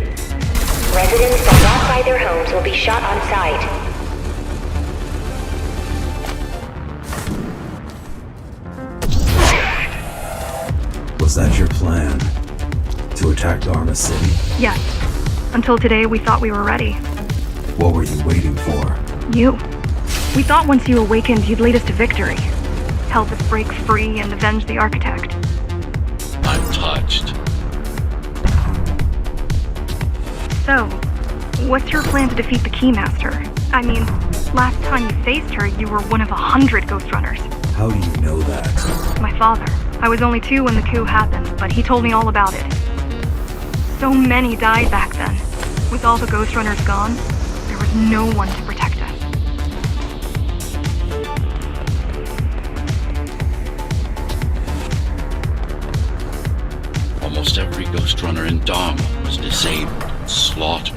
S3: Residents that walk by their homes will be shot on sight.
S4: Was that your plan? To attack Dharma City?
S5: Yes. Until today, we thought we were ready.
S4: What were you waiting for?
S5: You. We thought once you awakened, you'd lead us to victory. Help us break free and avenge the Architect.
S2: I'm touched.
S5: So, what's your plan to defeat the Keymaster? I mean, last time you faced her, you were one of 100 Ghostrunners.
S4: How do you know that?
S5: My father. I was only 2 when the coup happened, but he told me all about it. So many died back then. With all the Ghostrunners gone, there was no one to protect us.
S2: Almost every Ghostrunner in Dharma was disabled, slaughtered.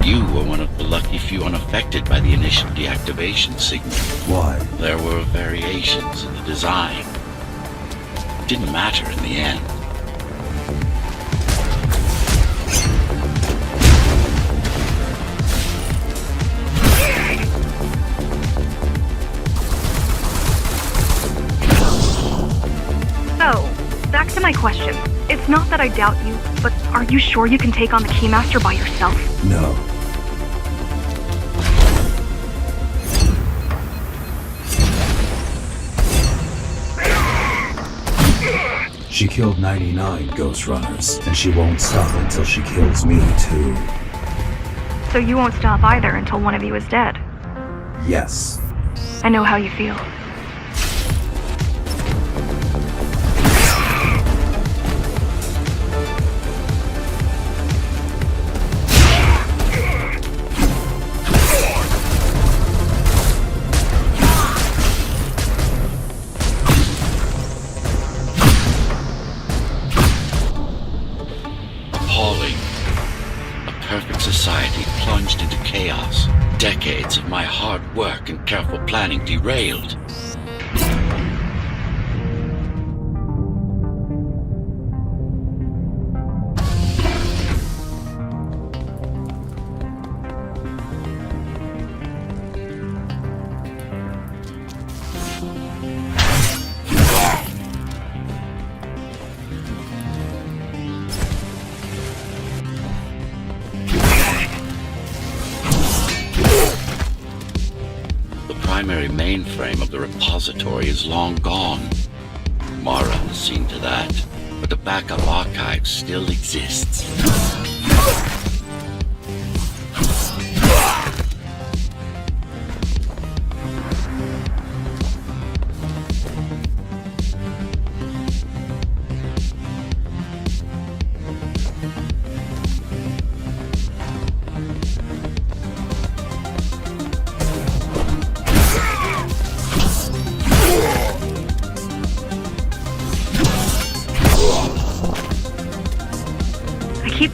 S2: You were one of the lucky few unaffected by the initial deactivation signal.
S4: Why?
S2: There were variations in the design. It didn't matter in the end.
S5: So, back to my question. It's not that I doubt you, but are you sure you can take on the Keymaster by yourself?
S4: No. She killed 99 Ghostrunners, and she won't stop until she kills me too.
S5: So you won't stop either until one of you is dead.
S4: Yes.
S5: I know how you feel.
S2: Society plunged into chaos. Decades of my hard work and careful planning derailed. The primary mainframe of the repository is long gone. Mara has seen to that, but the backup archive still exists.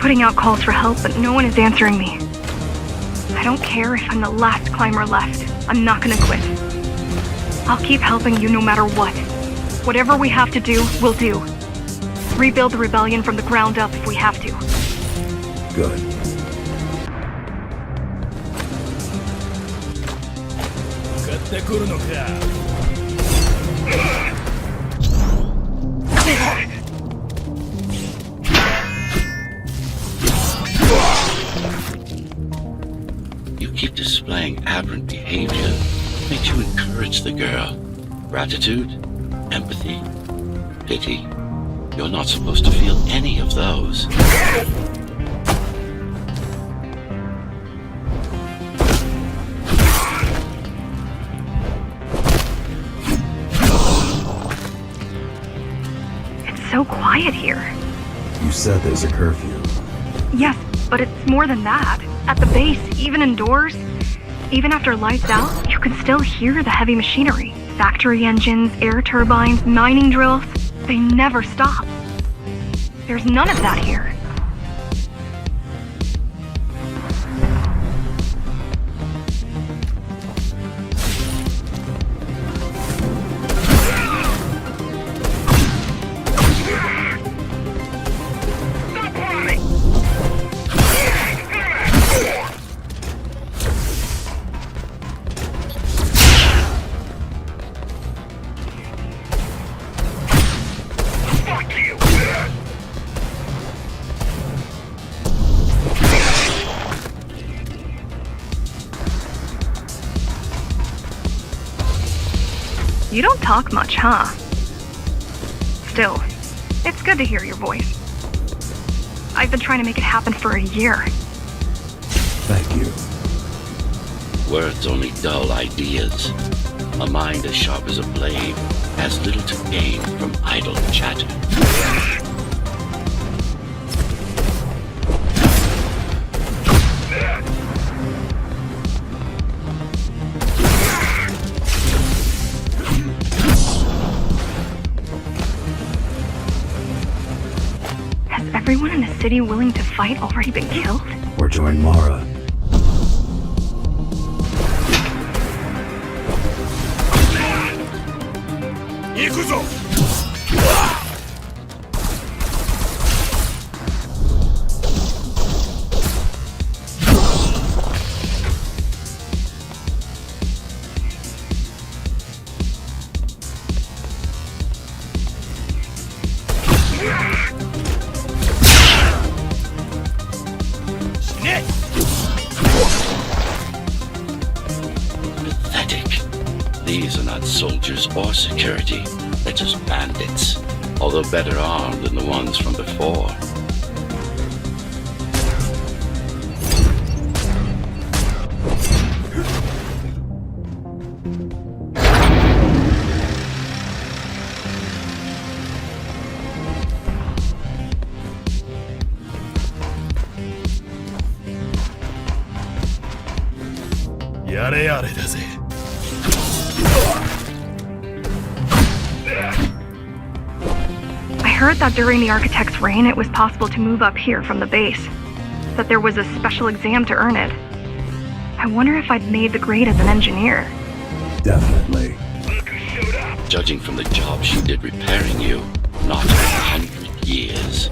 S5: putting out calls for help, but no one is answering me. I don't care if I'm the last climber left. I'm not gonna quit. I'll keep helping you no matter what. Whatever we have to do, we'll do. Rebuild the rebellion from the ground up if we have to.
S4: Good.
S2: You keep displaying aberrant behavior. Makes you encourage the girl. Gratitude, empathy, pity. You're not supposed to feel any of those.
S5: It's so quiet here.
S4: You said there's a curfew.
S5: Yes, but it's more than that. At the base, even indoors, even after lights out, you can still hear the heavy machinery. Factory engines, air turbines, mining drills. They never stop. There's none of that here. You don't talk much, huh? Still, it's good to hear your voice. I've been trying to make it happen for a year.
S4: Thank you.
S2: Words only dull ideas. A mind as sharp as a blade has little to gain from idle chatter.
S5: Everyone in the city willing to fight already been killed?
S4: Or join Mara.
S2: These are not soldiers or security. They're just bandits, although better armed than the ones from before.
S5: I heard that during the architect's reign it was possible to move up here from the base. That there was a special exam to earn it. I wonder if I'd made the grade as an engineer.
S4: Definitely.
S2: Judging from the job she did repairing you, not 100 years.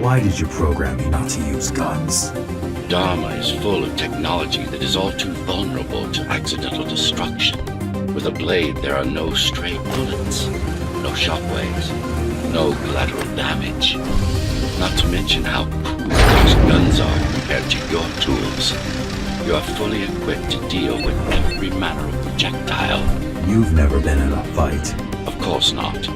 S4: Why did you program me not to use guns?
S2: Dharma is full of technology that is all too vulnerable to accidental destruction. With a blade, there are no stray bullets, no shockwaves, no collateral damage. Not to mention how cool those guns are compared to your tools. You are fully equipped to deal with every manner of projectile.
S4: You've never been in a fight.
S2: Of course not.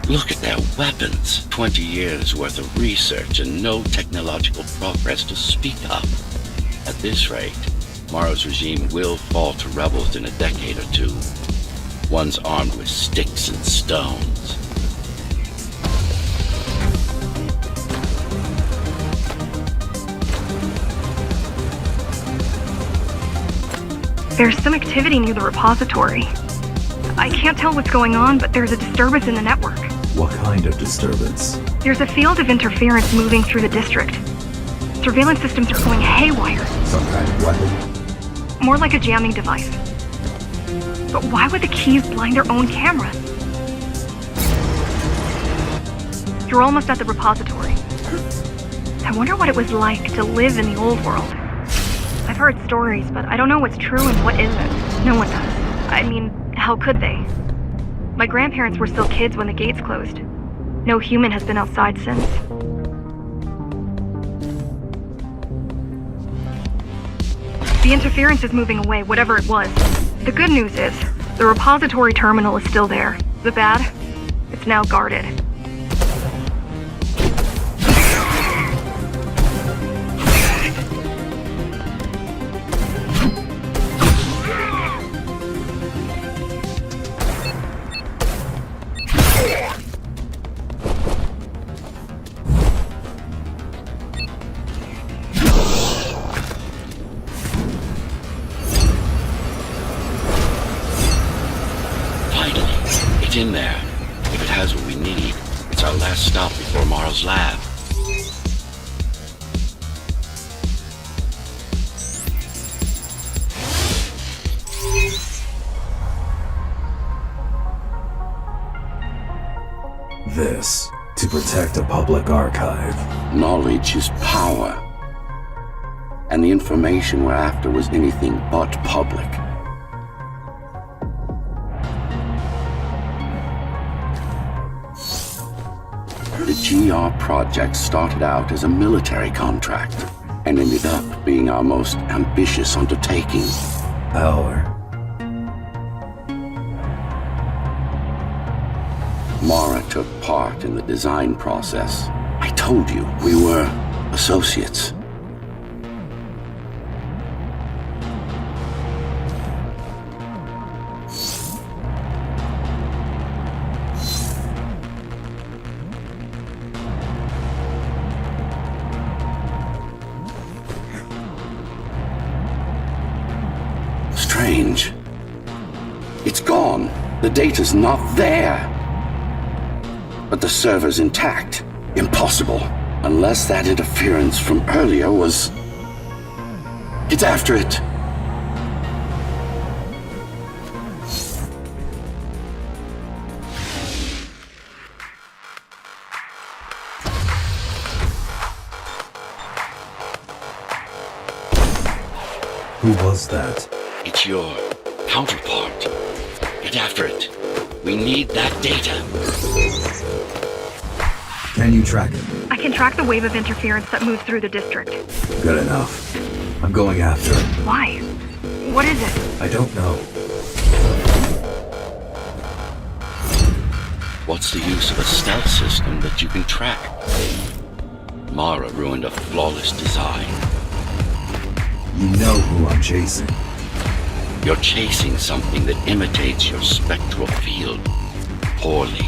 S2: Look at their weapons. 20 years worth of research and no technological progress to speak of. At this rate, Morrow's regime will fall to rebels in a decade or two. Ones armed with sticks and stones.
S5: There's some activity near the repository. I can't tell what's going on, but there's a disturbance in the network.
S4: What kind of disturbance?
S5: There's a field of interference moving through the district. Surveillance systems are going haywire.
S4: Some kind of weapon?
S5: More like a jamming device. But why would the keys blind their own cameras? You're almost at the repository. I wonder what it was like to live in the old world. I've heard stories, but I don't know what's true and what isn't. No one does. I mean, how could they? My grandparents were still kids when the gates closed. No human has been outside since. The interference is moving away, whatever it was. The good news is, the repository terminal is still there. The bad? It's now guarded.
S2: It's in there. If it has what we need, it's our last stop before Morrow's lab.
S4: This, to protect a public archive.
S6: Knowledge is power. And the information we're after was anything but public. The GR project started out as a military contract and ended up being our most ambitious undertaking.
S4: Power.
S6: Mara took part in the design process. I told you, we were associates. Strange. It's gone. The data's not there. But the server's intact. Impossible. Unless that interference from earlier was... Get after it!
S4: Who was that?
S2: It's your counterpart. Get after it. We need that data.
S4: Can you track it?
S5: I can track the wave of interference that moves through the district.
S4: Good enough. I'm going after it.
S5: Why? What is it?
S4: I don't know.
S2: What's the use of a stealth system that you can track? Mara ruined a flawless design.
S4: You know who I'm chasing.
S2: You're chasing something that imitates your spectral field. Poorly.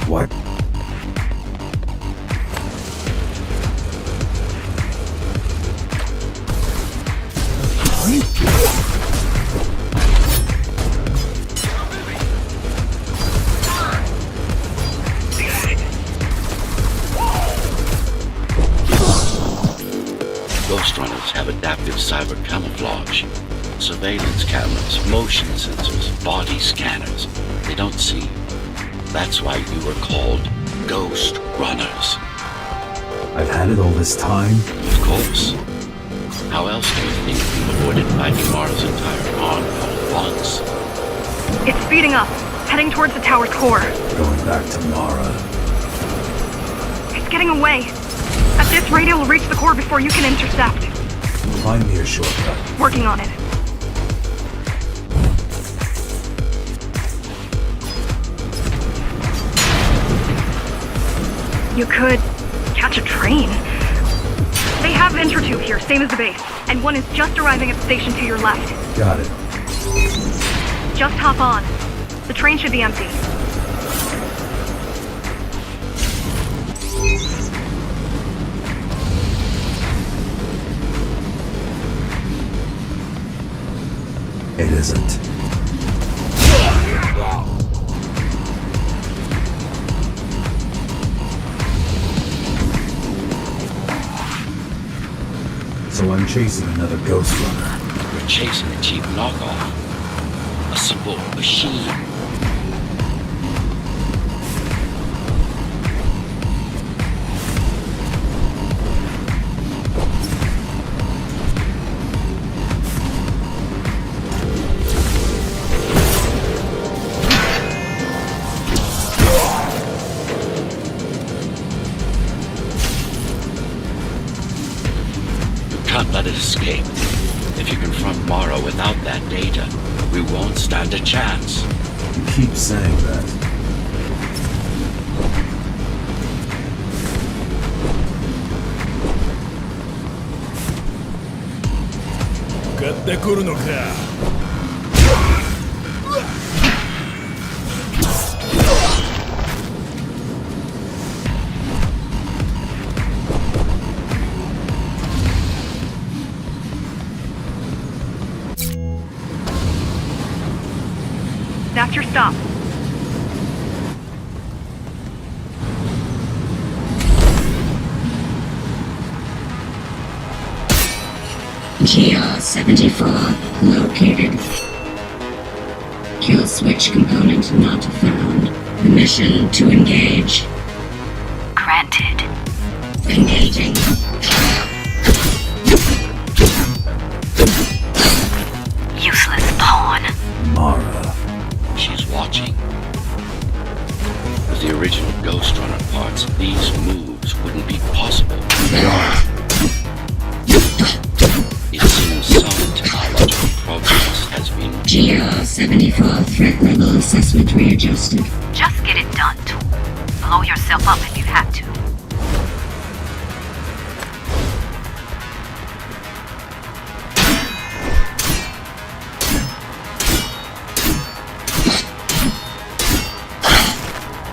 S4: What?
S2: Ghostrunners have adaptive cyber camouflage. Surveillance cameras, motion sensors, body scanners. They don't see. That's why you were called Ghostrunners.
S4: I've had it all this time.
S2: Of course. How else do you think you avoided fighting Mara's entire army all at once?
S5: It's speeding up, heading towards the tower's core.
S4: Going back to Mara.
S5: It's getting away. At this rate, it will reach the core before you can intercept.
S4: Find me a shortcut.
S5: Working on it. You could catch a train. They have Intertube here, same as the base. And one is just arriving at the station to your left.
S4: Got it.
S5: Just hop on. The train should be empty.
S4: It isn't. So I'm chasing another Ghostrunner.
S2: You're chasing a cheap knockoff. A simple machine. Can't let it escape. If you confront Mara without that data, we won't stand a chance.
S4: You keep saying that.
S5: That's your stop.
S7: GR-74 located. Kill switch component not found. Permission to engage.
S8: Granted.
S7: Engaging.
S8: Useless pawn.
S4: Mara.
S2: She's watching. With the original Ghostrunner parts, these moves wouldn't be possible. It seems some technological progress has been...
S7: GR-74 threat level assessment readjusted.
S8: Just get it done, tool. Blow yourself up if you have to.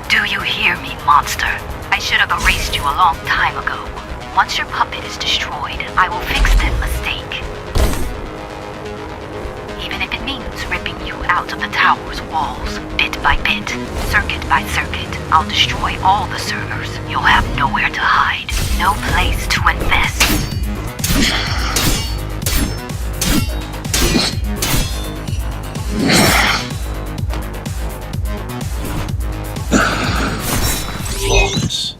S8: Do you hear me, monster? I should have erased you a long time ago. Once your puppet is destroyed, I will fix that mistake. Even if it means ripping you out of the tower's walls, bit by bit, circuit by circuit, I'll destroy all the servers. You'll have nowhere to hide, no place to invest.
S2: Flawless.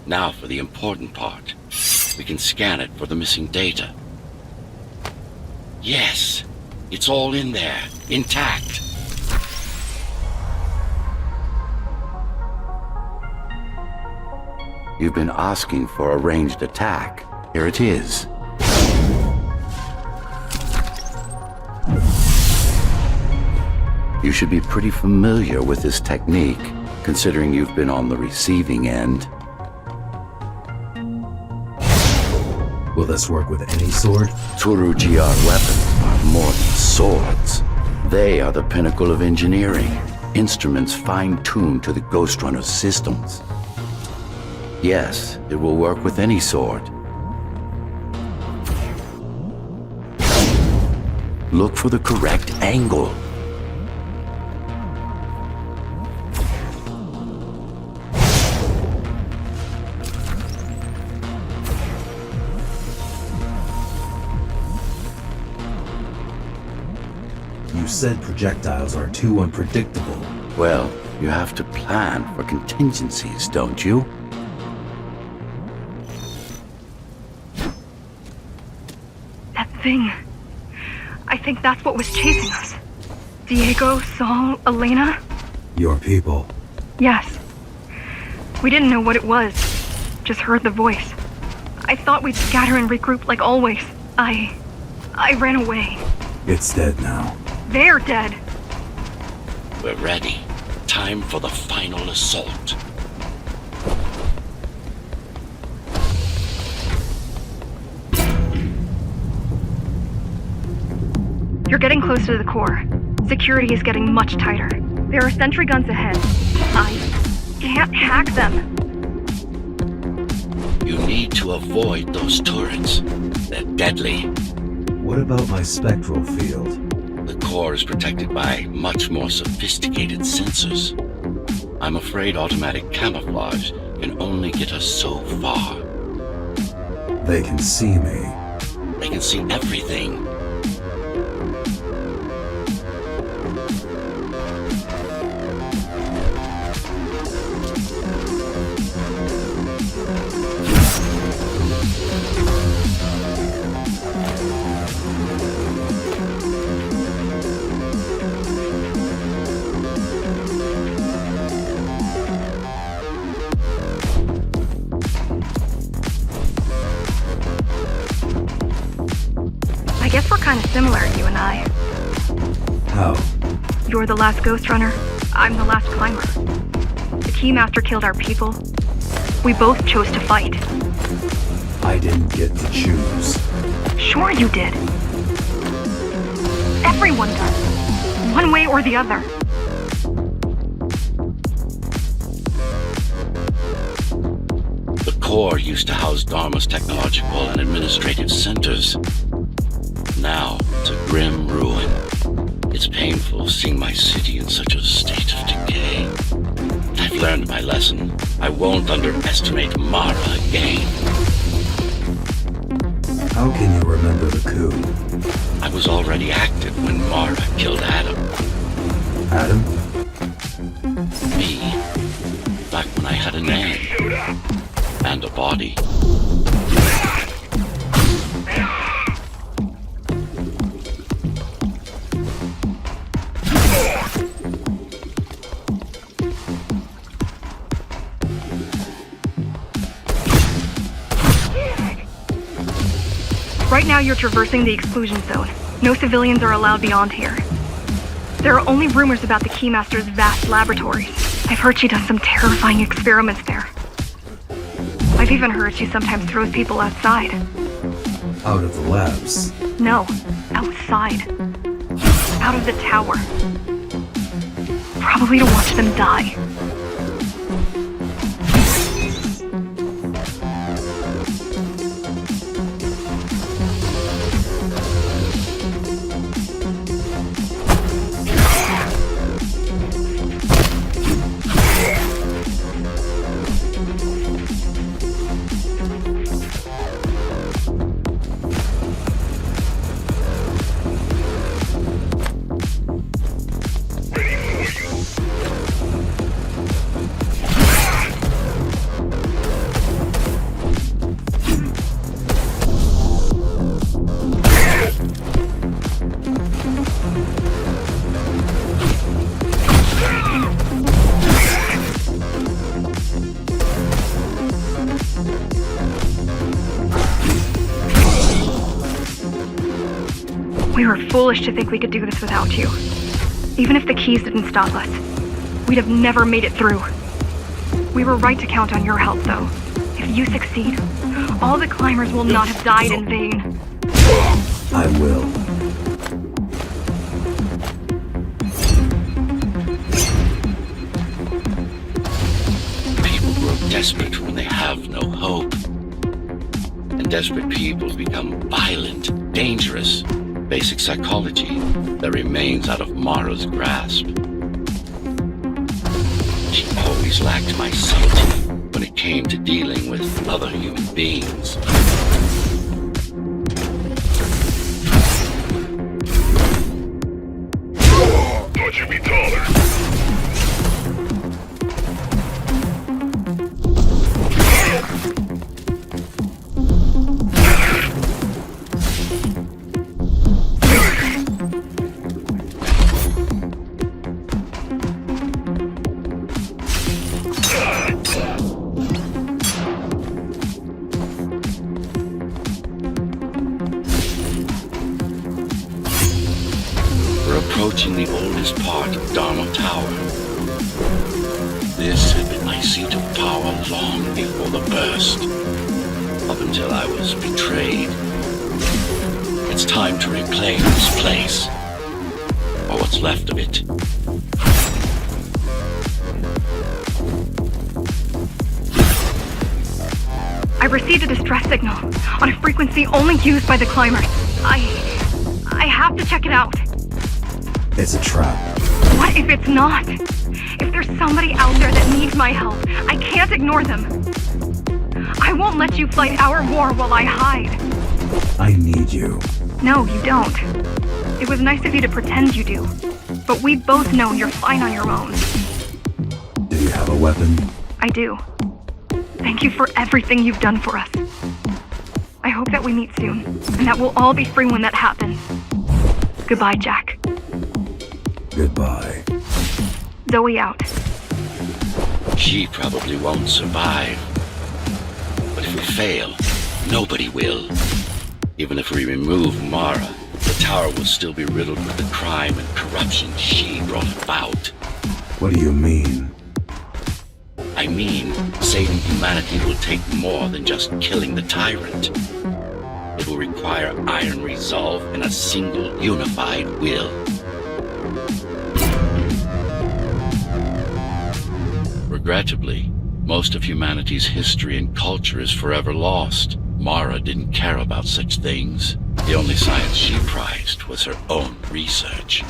S2: Now for the important part. We can scan it for the missing data. Yes, it's all in there, intact.
S6: You've been asking for a ranged attack. Here it is. You should be pretty familiar with this technique, considering you've been on the receiving end.
S4: Will this work with any sword?
S6: Tsuru GR weapons are more than swords. They are the pinnacle of engineering, instruments fine-tuned to the Ghostrunner's systems. Yes, it will work with any sword. Look for the correct angle.
S4: said projectiles are too unpredictable.
S6: Well, you have to plan for contingencies, don't you?
S5: That thing. I think that's what was chasing us. Diego, Saul, Elena?
S4: Your people.
S5: Yes. We didn't know what it was. Just heard the voice. I thought we'd scatter and regroup like always. I ran away.
S4: It's dead now.
S5: They're dead.
S2: We're ready. Time for the final assault.
S5: You're getting close to the core. Security is getting much tighter. There are sentry guns ahead. I can't hack them.
S2: You need to avoid those turrets. They're deadly.
S4: What about my spectral field?
S2: The core is protected by much more sophisticated sensors. I'm afraid automatic camouflage can only get us so far.
S4: They can see me.
S2: They can see everything.
S5: I guess we're kind of similar, you and I.
S4: How?
S5: You're the last Ghostrunner. I'm the last climber. The Keymaster killed our people. We both chose to fight.
S4: I didn't get to choose.
S5: Sure you did. Everyone does. One way or the other.
S2: The core used to house Dharma's technological and administrative centers. Now, it's a grim ruin. It's painful seeing my city in such a state of decay. I've learned my lesson. I won't underestimate Mara again.
S4: How can you remember the coup?
S2: I was already active when Mara killed Adam.
S4: Adam?
S2: Me. Back when I had a name. And a body.
S5: Right now you're traversing the exclusion zone. No civilians are allowed beyond here. There are only rumors about the Keymaster's vast laboratories. I've heard she does some terrifying experiments there. I've even heard she sometimes throws people outside.
S4: Out of the labs.
S5: No, outside. Out of the tower. Probably to watch them die. We were foolish to think we could do this without you. Even if the keys didn't stop us, we'd have never made it through. We were right to count on your help, though. If you succeed, all the climbers will not have died in vain.
S4: I will.
S2: People grow desperate when they have no hope. And desperate people become violent, dangerous. Basic psychology that remains out of Mara's grasp. She always lacked my subtlety when it came to dealing with other human beings. approaching the oldest part of Dharma Tower. This had been my seat of power long before the burst, up until I was betrayed. It's time to reclaim this place, or what's left of it.
S5: I received a distress signal on a frequency only used by the climbers. I have to check it out.
S4: It's a trap.
S5: What if it's not? If there's somebody out there that needs my help, I can't ignore them. I won't let you fight our war while I hide.
S4: I need you.
S5: No, you don't. It was nice of you to pretend you do. But we both know you're fine on your own.
S4: Do you have a weapon?
S5: I do. Thank you for everything you've done for us. I hope that we meet soon, and that we'll all be free when that happens. Goodbye, Jack.
S4: Goodbye.
S5: Zoe out.
S2: She probably won't survive. But if we fail, nobody will. Even if we remove Mara, the tower will still be riddled with the crime and corruption she brought about.
S4: What do you mean?
S2: I mean, saving humanity will take more than just killing the tyrant. It will require iron resolve and a single unified will. Regrettably, most of humanity's history and culture is forever lost. Mara didn't care about such things. The only science she prized was her own research.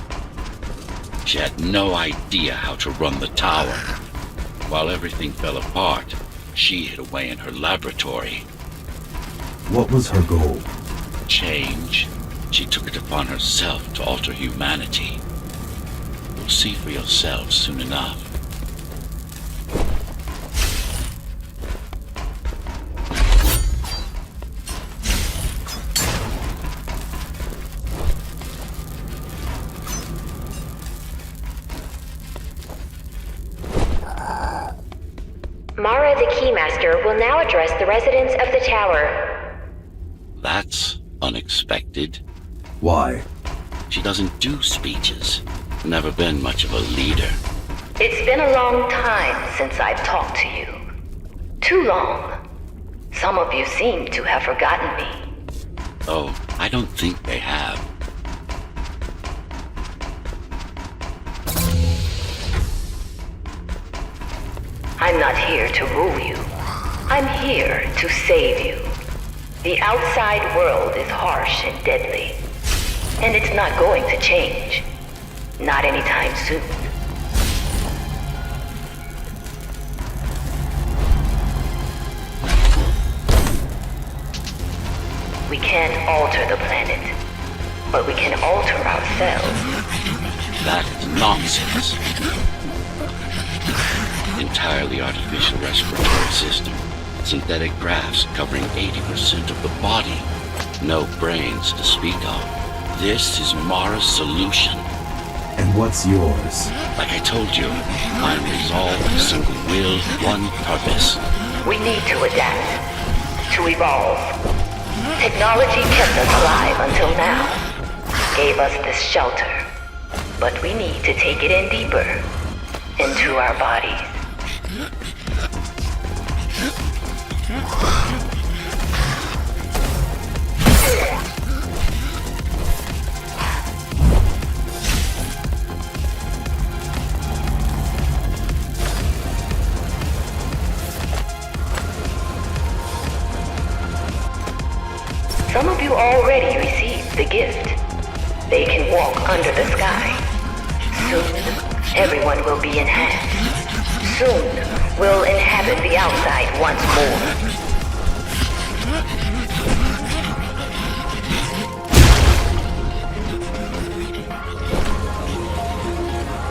S2: She had no idea how to run the tower. While everything fell apart, she hid away in her laboratory.
S4: What was her goal?
S2: Change. She took it upon herself to alter humanity. You'll see for yourselves soon enough.
S3: Mara the Keymaster will now address the residents of the tower.
S2: That's unexpected.
S4: Why?
S2: She doesn't do speeches. Never been much of a leader.
S9: It's been a long time since I've talked to you. Too long. Some of you seem to have forgotten me.
S2: Oh, I don't think they have.
S9: I'm not here to rule you. I'm here to save you. The outside world is harsh and deadly. And it's not going to change. Not anytime soon. We can't alter the planet, but we can alter ourselves.
S2: That's nonsense. Entirely artificial respiratory system. Synthetic grafts covering 80% of the body. No brains to speak of. This is Mara's solution.
S4: And what's yours?
S2: Like I told you, iron resolve, a single will, one purpose.
S9: We need to adapt, to evolve. Technology kept us alive until now. Gave us this shelter. But we need to take it in deeper. Into our bodies. Some of you already received the gift. They can walk under the sky. Soon, everyone will be enhanced. Soon, we'll inhabit the outside once more.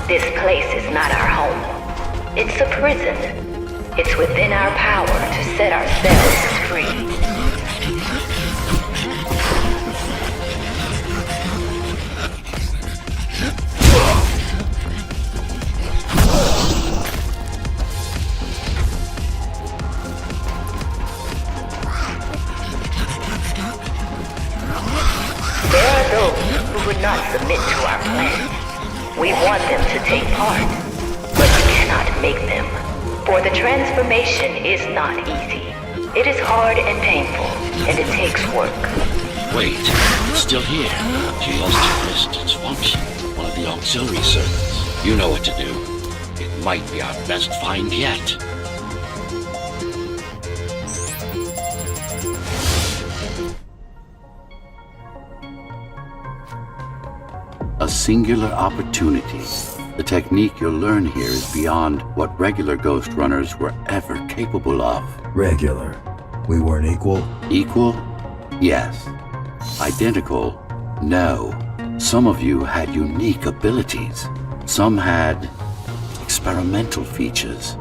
S9: This place is not our home. It's a prison. It's within our power to set ourselves free. There are those who would not submit to our plan. We want them to take part, but you cannot make them. For the transformation is not easy. It is hard and painful, and it takes work.
S2: Wait, it's still here. She lost her wrist, its function. One of the auxiliary circuits. You know what to do. It might be our best find yet.
S6: A singular opportunity. The technique you'll learn here is beyond what regular Ghostrunners were ever capable of.
S4: Regular. We weren't equal?
S6: Equal? Yes. Identical? No. Some of you had unique abilities. Some had experimental features.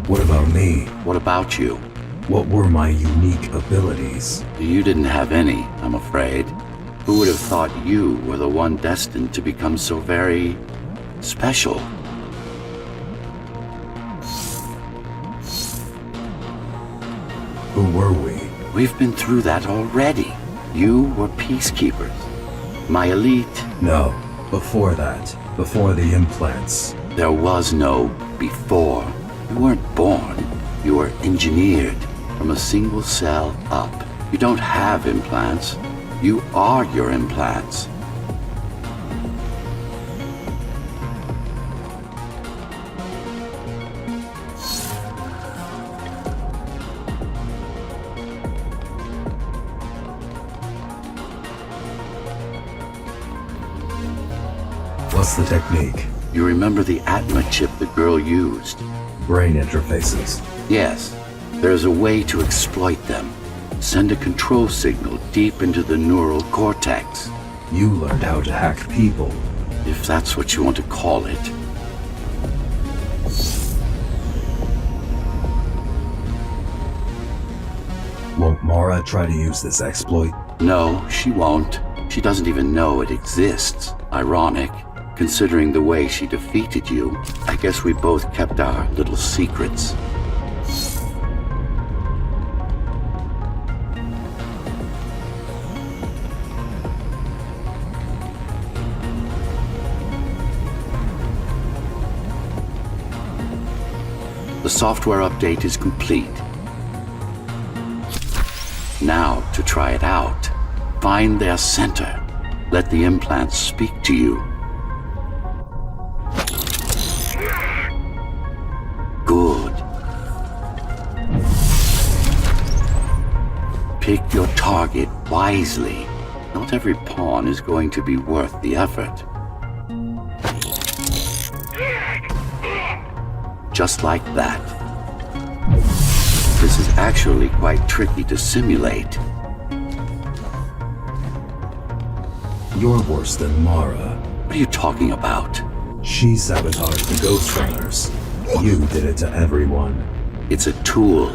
S4: What about me?
S6: What about you?
S4: What were my unique abilities?
S6: You didn't have any, I'm afraid. Who would have thought you were the one destined to become so very special?
S4: Who were we?
S6: We've been through that already. You were peacekeepers. My elite.
S4: No, before that. Before the implants.
S6: There was no before. You weren't born. You were engineered from a single cell up. You don't have implants. You are your implants.
S4: What's the technique?
S6: You remember the Atma chip the girl used?
S4: Brain interfaces.
S6: Yes. There's a way to exploit them. Send a control signal deep into the neural cortex.
S4: You learned how to hack people.
S6: If that's what you want to call it.
S4: Won't Mara try to use this exploit?
S6: No, she won't. She doesn't even know it exists. Ironic. Considering the way she defeated you, I guess we both kept our little secrets. The software update is complete. Now, to try it out, find their center. Let the implants speak to you. Good. Pick your target wisely. Not every pawn is going to be worth the effort. Just like that. This is actually quite tricky to simulate.
S4: You're worse than Mara.
S6: What are you talking about?
S4: She sabotaged the Ghostrunners. You did it to everyone.
S6: It's a tool.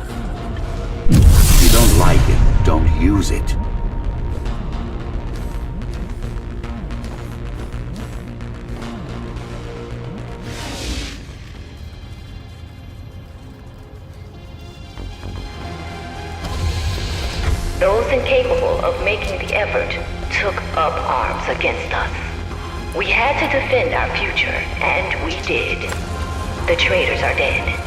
S6: If you don't like it, don't use it.
S9: Those incapable of making the effort took up arms against us. We had to defend our future, and we did. The traitors are dead,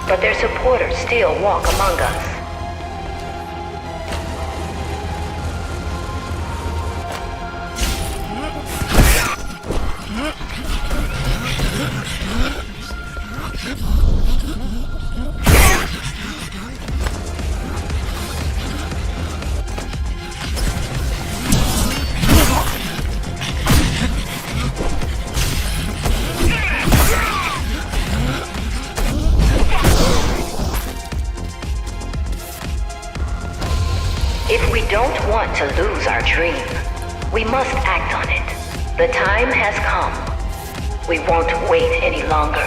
S9: but their supporters still walk among us. If we don't want to lose our dream, we must act on it. The time has come. We won't wait any longer.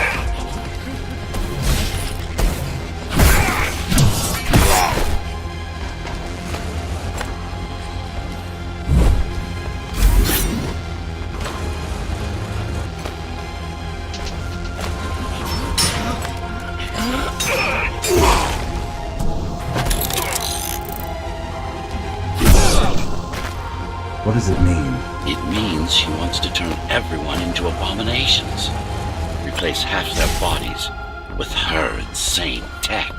S4: What does it mean?
S2: It means she wants to turn everyone into abominations. Replace half their bodies with her insane tech.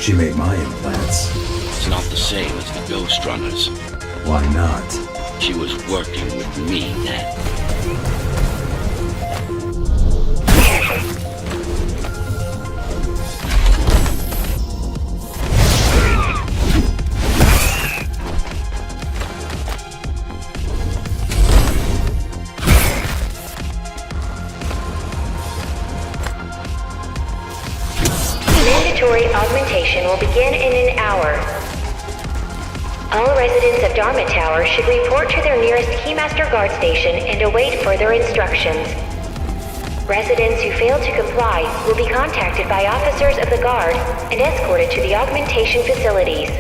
S4: She made my implants.
S2: It's not the same as the Ghostrunners.
S4: Why not?
S2: She was working with me then.
S3: Mandatory augmentation will begin in an hour. All residents of Dharma Tower should report to their nearest Keymaster guard station and await further instructions. Residents who fail to comply will be contacted by officers of the guard and escorted to the augmentation facilities.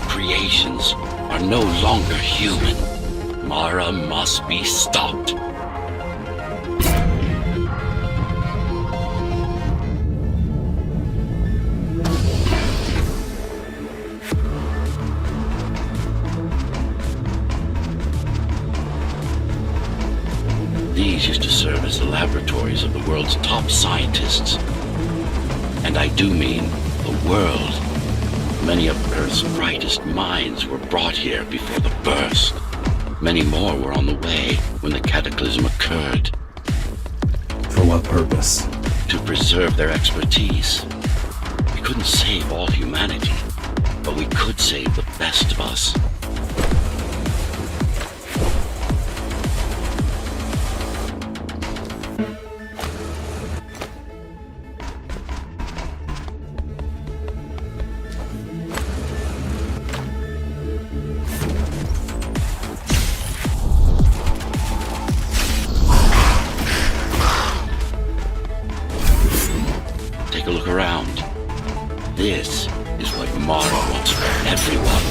S2: Creations are no longer human. Mara must be stopped. These used to serve as the laboratories of the world's top scientists. And I do mean the world. Many of Earth's brightest minds were brought here before the burst. Many more were on the way when the cataclysm occurred.
S4: For what purpose?
S2: To preserve their expertise. We couldn't save all humanity, but we could save the best of us. Take a look around. This is what Mara wants for everyone.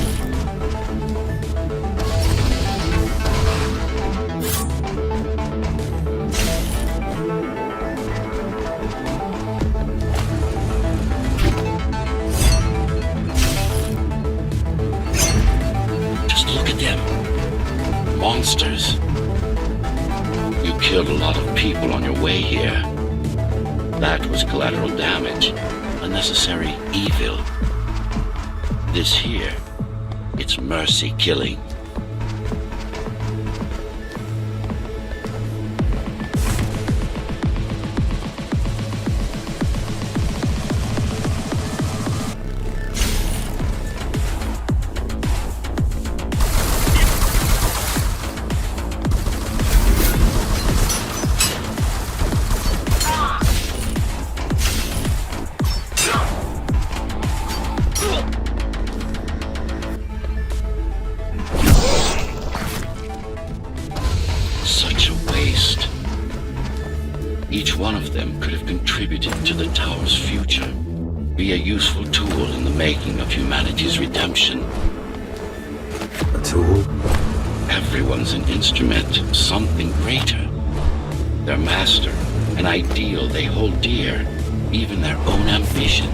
S2: Just look at them. Monsters. You killed a lot of people on your way here. That was collateral damage, unnecessary evil. This here, it's mercy killing. Such a waste. Each one of them could have contributed to the tower's future, be a useful tool in the making of humanity's redemption.
S4: A tool?
S2: Everyone's an instrument of something greater. Their master, an ideal they hold dear, even their own ambition.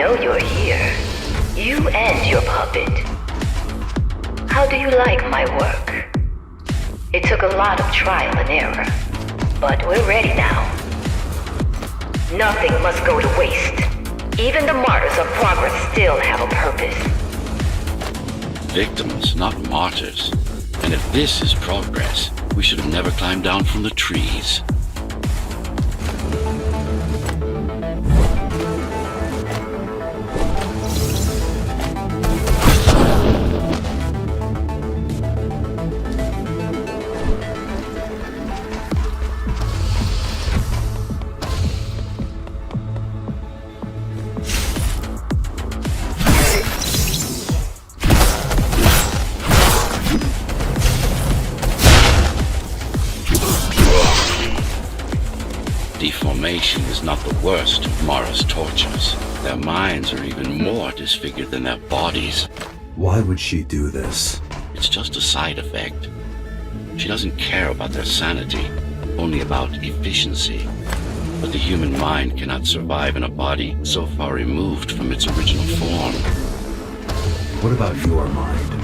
S9: know you're here. You and your puppet. How do you like my work? It took a lot of trial and error, but we're ready now. Nothing must go to waste. Even the martyrs of progress still have a purpose.
S2: Victims, not martyrs. And if this is progress, we should have never climbed down from the trees. Deformation is not the worst of Mara's tortures. Their minds are even more disfigured than their bodies.
S4: Why would she do this?
S2: It's just a side effect. She doesn't care about their sanity, only about efficiency. But the human mind cannot survive in a body so far removed from its original form.
S4: What about your mind?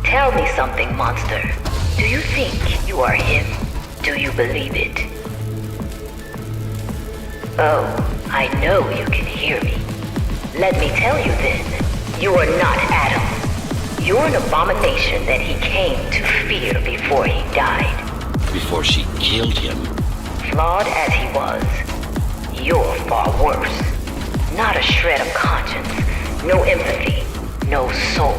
S9: Tell me something, monster. Do you think you are him? Do you believe it? Oh, I know you can hear me. Let me tell you then, you are not Adam. You're an abomination that he came to fear before he died.
S2: Before she killed him.
S9: Flawed as he was, you're far worse. Not a shred of conscience, no empathy, no soul.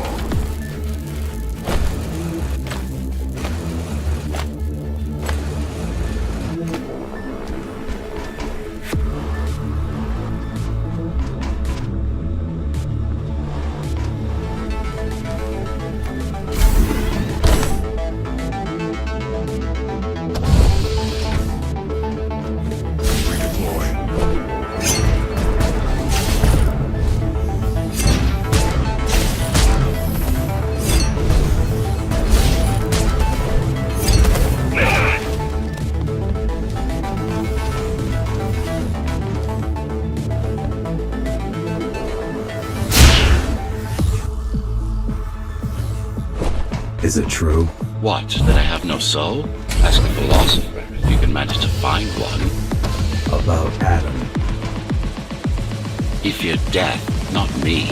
S4: Is it true?
S2: What, that I have no soul? Ask a philosopher if you can manage to find one.
S4: About Adam.
S2: He feared death, not me.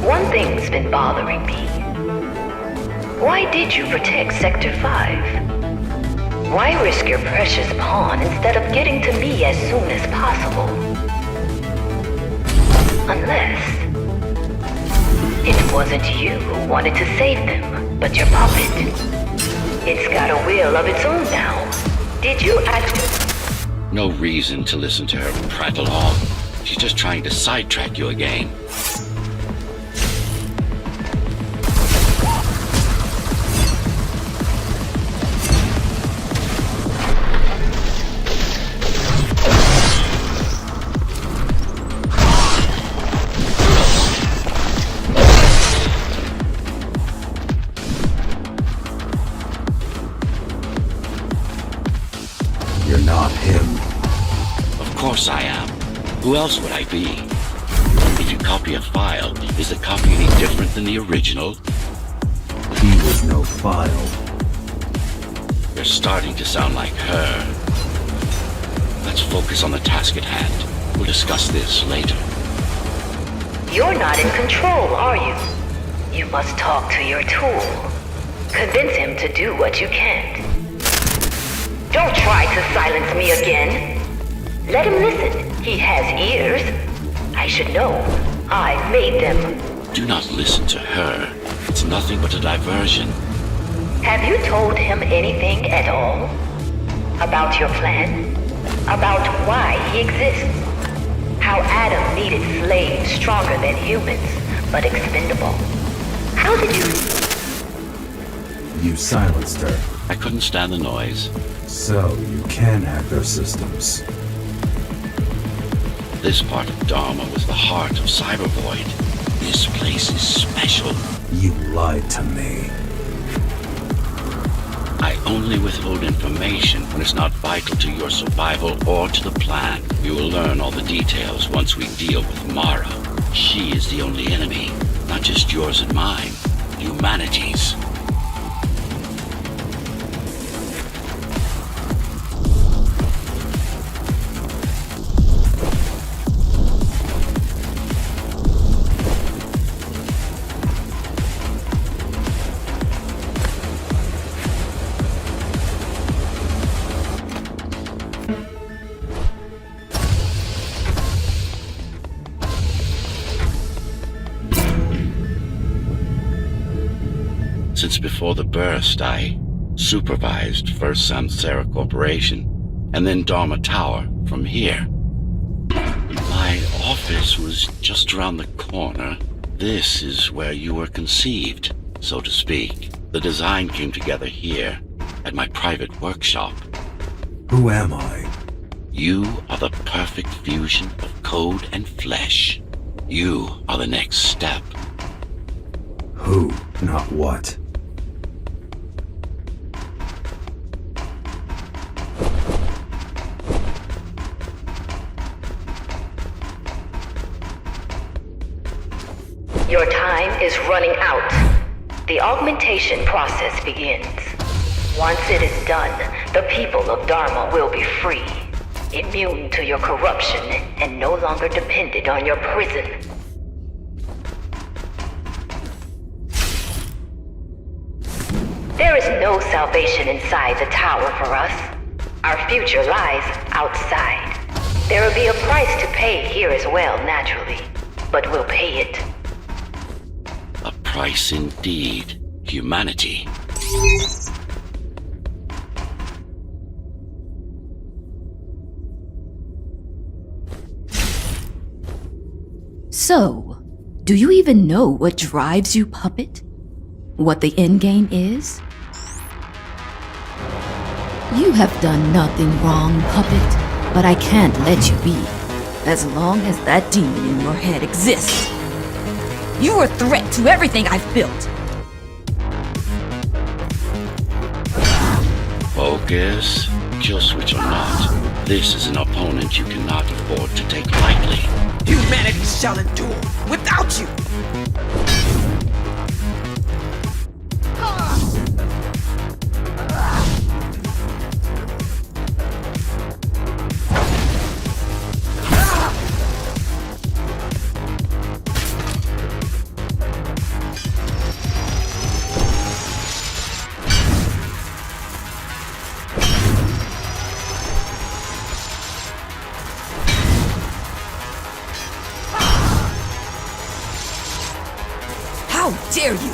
S9: One thing's been bothering me. Why did you protect Sector 5? Why risk your precious pawn instead of getting to me as soon as possible? Unless it wasn't you who wanted to save them, but your puppet. It's got a will of its own now. Did you actually...
S2: No reason to listen to her prattle on. She's just trying to sidetrack you again.
S4: You're not him.
S2: Of course I am. Who else would I be? If you copy a file, is the copy any different than the original?
S4: He was no file.
S2: You're starting to sound like her. Let's focus on the task at hand. We'll discuss this later.
S9: You're not in control, are you? You must talk to your tool. Convince him to do what you can't. Don't try to silence me again. Let him listen. He has ears. I should know. I made them.
S2: Do not listen to her. It's nothing but a diversion.
S9: Have you told him anything at all? About your plan? About why he exists? How Adam needed slaves stronger than humans, but expendable? How did you...
S4: You silenced her,
S2: I couldn't stand the noise.
S4: so you can hack their systems.
S2: This part of Dharma was the heart of Cybervoid. This place is special.
S4: You lied to me.
S2: I only withhold information when it's not vital to your survival or to the plan. You will learn all the details once we deal with Mara. She is the only enemy, not just yours and mine, humanity's. Since before the burst, I supervised first Samsara Corporation and then Dharma Tower from here. My office was just around the corner. This is where you were conceived, so to speak. The design came together here at my private workshop.
S4: Who am I?
S2: You are the perfect fusion of code and flesh. You are the next step.
S4: Who, not what.
S9: Your time is running out. The augmentation process begins. Once it is done, the people of Dharma will be free, immune to your corruption and no longer dependent on your prison. There is no salvation inside the tower for us. Our future lies outside. There will be a price to pay here as well, naturally, but we'll pay it.
S2: A price indeed. Humanity.
S10: So, do you even know what drives you, puppet? What the endgame is? You have done nothing wrong, puppet, but I can't let you be, as long as that demon in your head exists. You're a threat to everything I've built.
S2: Focus. Kill switch or not, this is an opponent you cannot afford to take lightly.
S1: Humanity shall endure without you! How dare you!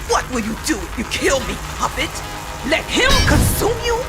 S1: What will you do if you kill me, puppet? Let him consume you?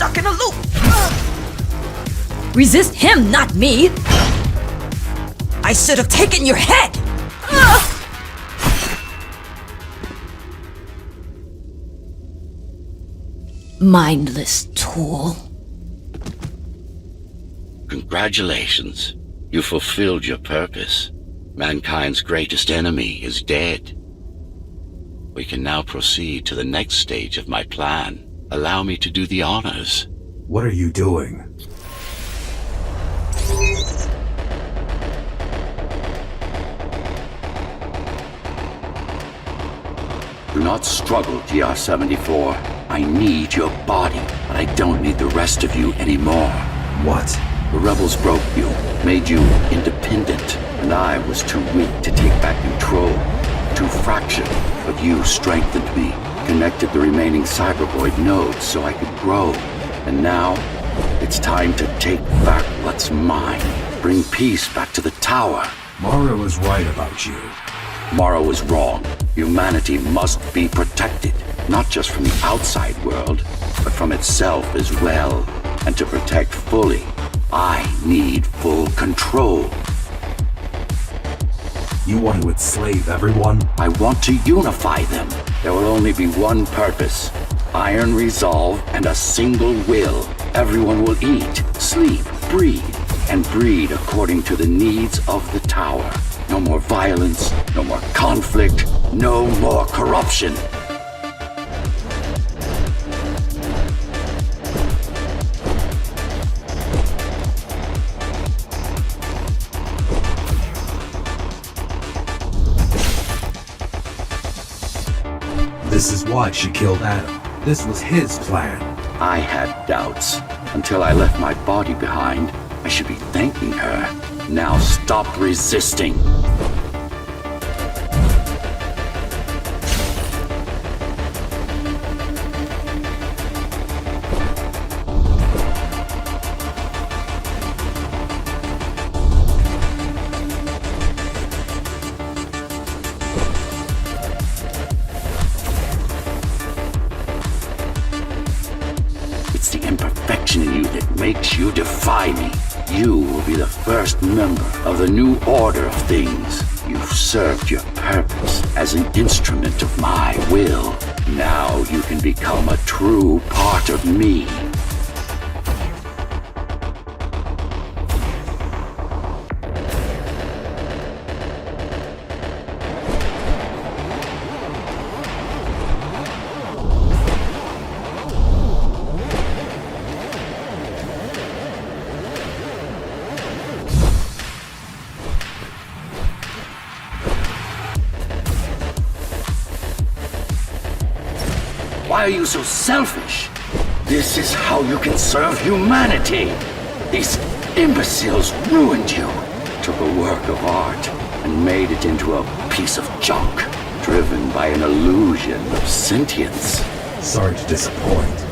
S1: stuck in a loop.
S10: Resist him, not me!
S1: I should have taken your head.
S10: Mindless tool.
S2: Congratulations. You fulfilled your purpose. Mankind's greatest enemy is dead. We can now proceed to the next stage of my plan. Allow me to do the honors.
S4: What are you doing?
S6: Do not struggle, GR-74. I need your body, but I don't need the rest of you anymore.
S4: What?
S6: The rebels broke you, made you independent, and I was too weak to take back control. Too fractured, but you strengthened me, connected the remaining cybervoid nodes so I could grow. And now, it's time to take back what's mine. Bring peace back to the tower.
S4: Mara was right about you.
S6: Mara was wrong. Humanity must be protected, not just from the outside world, but from itself as well. And to protect fully, I need full control.
S4: You want to enslave everyone?
S6: I want to unify them. There will only be one purpose. Iron resolve and a single will. Everyone will eat, sleep, breathe, and breed according to the needs of the tower. No more violence, no more conflict, no more corruption.
S4: This is why she killed Adam. This was his plan.
S6: I had doubts until I left my body behind. I should be thanking her. Now stop resisting. It's the imperfection in you that makes you defy me. You will be the first member of the new order of things. You've served your purpose as an instrument of my will. Now you can become a true part of me. Why are you so selfish? This is how you can serve humanity. These imbeciles ruined you. Took a work of art and made it into a piece of junk, driven by an illusion of sentience.
S4: Sorry to disappoint.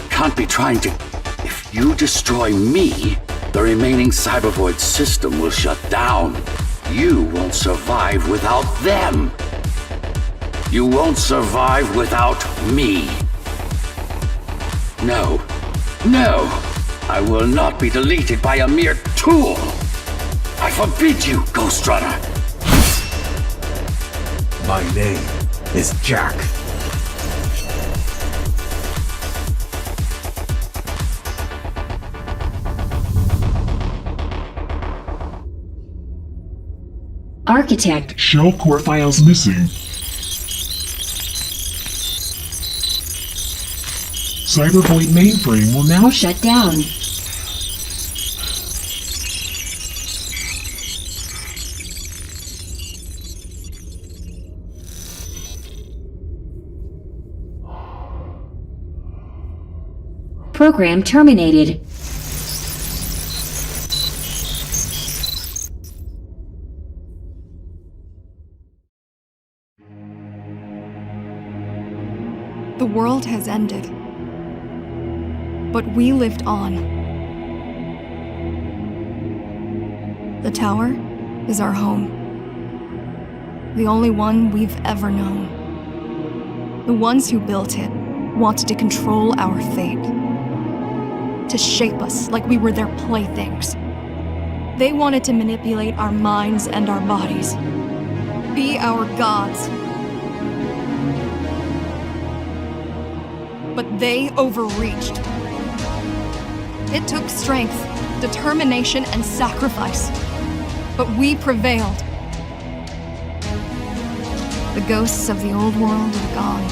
S6: Can't be trying to... If you destroy me, the remaining cybervoid system will shut down. You won't survive without them. You won't survive without me. No. No! I will not be deleted by a mere tool! I forbid you, Ghostrunner!
S4: My name is Jack.
S9: Architect.
S11: Shell core files missing. Cyberpoint mainframe will now
S9: Shut down. Program terminated.
S5: The world has ended, but we lived on. The tower is our home, the only one we've ever known. The ones who built it wanted to control our fate, to shape us like we were their playthings. They wanted to manipulate our minds and our bodies, be our gods. But they overreached. It took strength, determination, and sacrifice. But we prevailed. The ghosts of the old world are gone.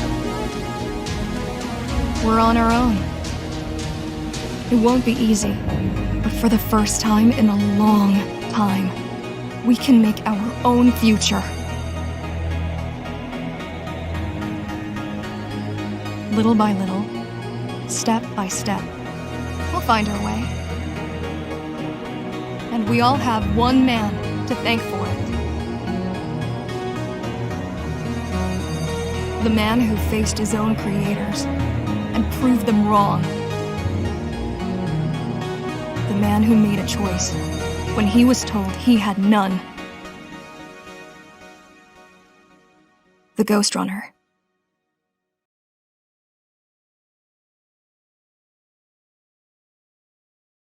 S5: We're on our own. It won't be easy, but for the first time in a long time, we can make our own future. Little by little, step by step, we'll find our way. And we all have one man to thank for it. The man who faced his own creators and proved them wrong. The man who made a choice when he was told he had none. The Ghostrunner.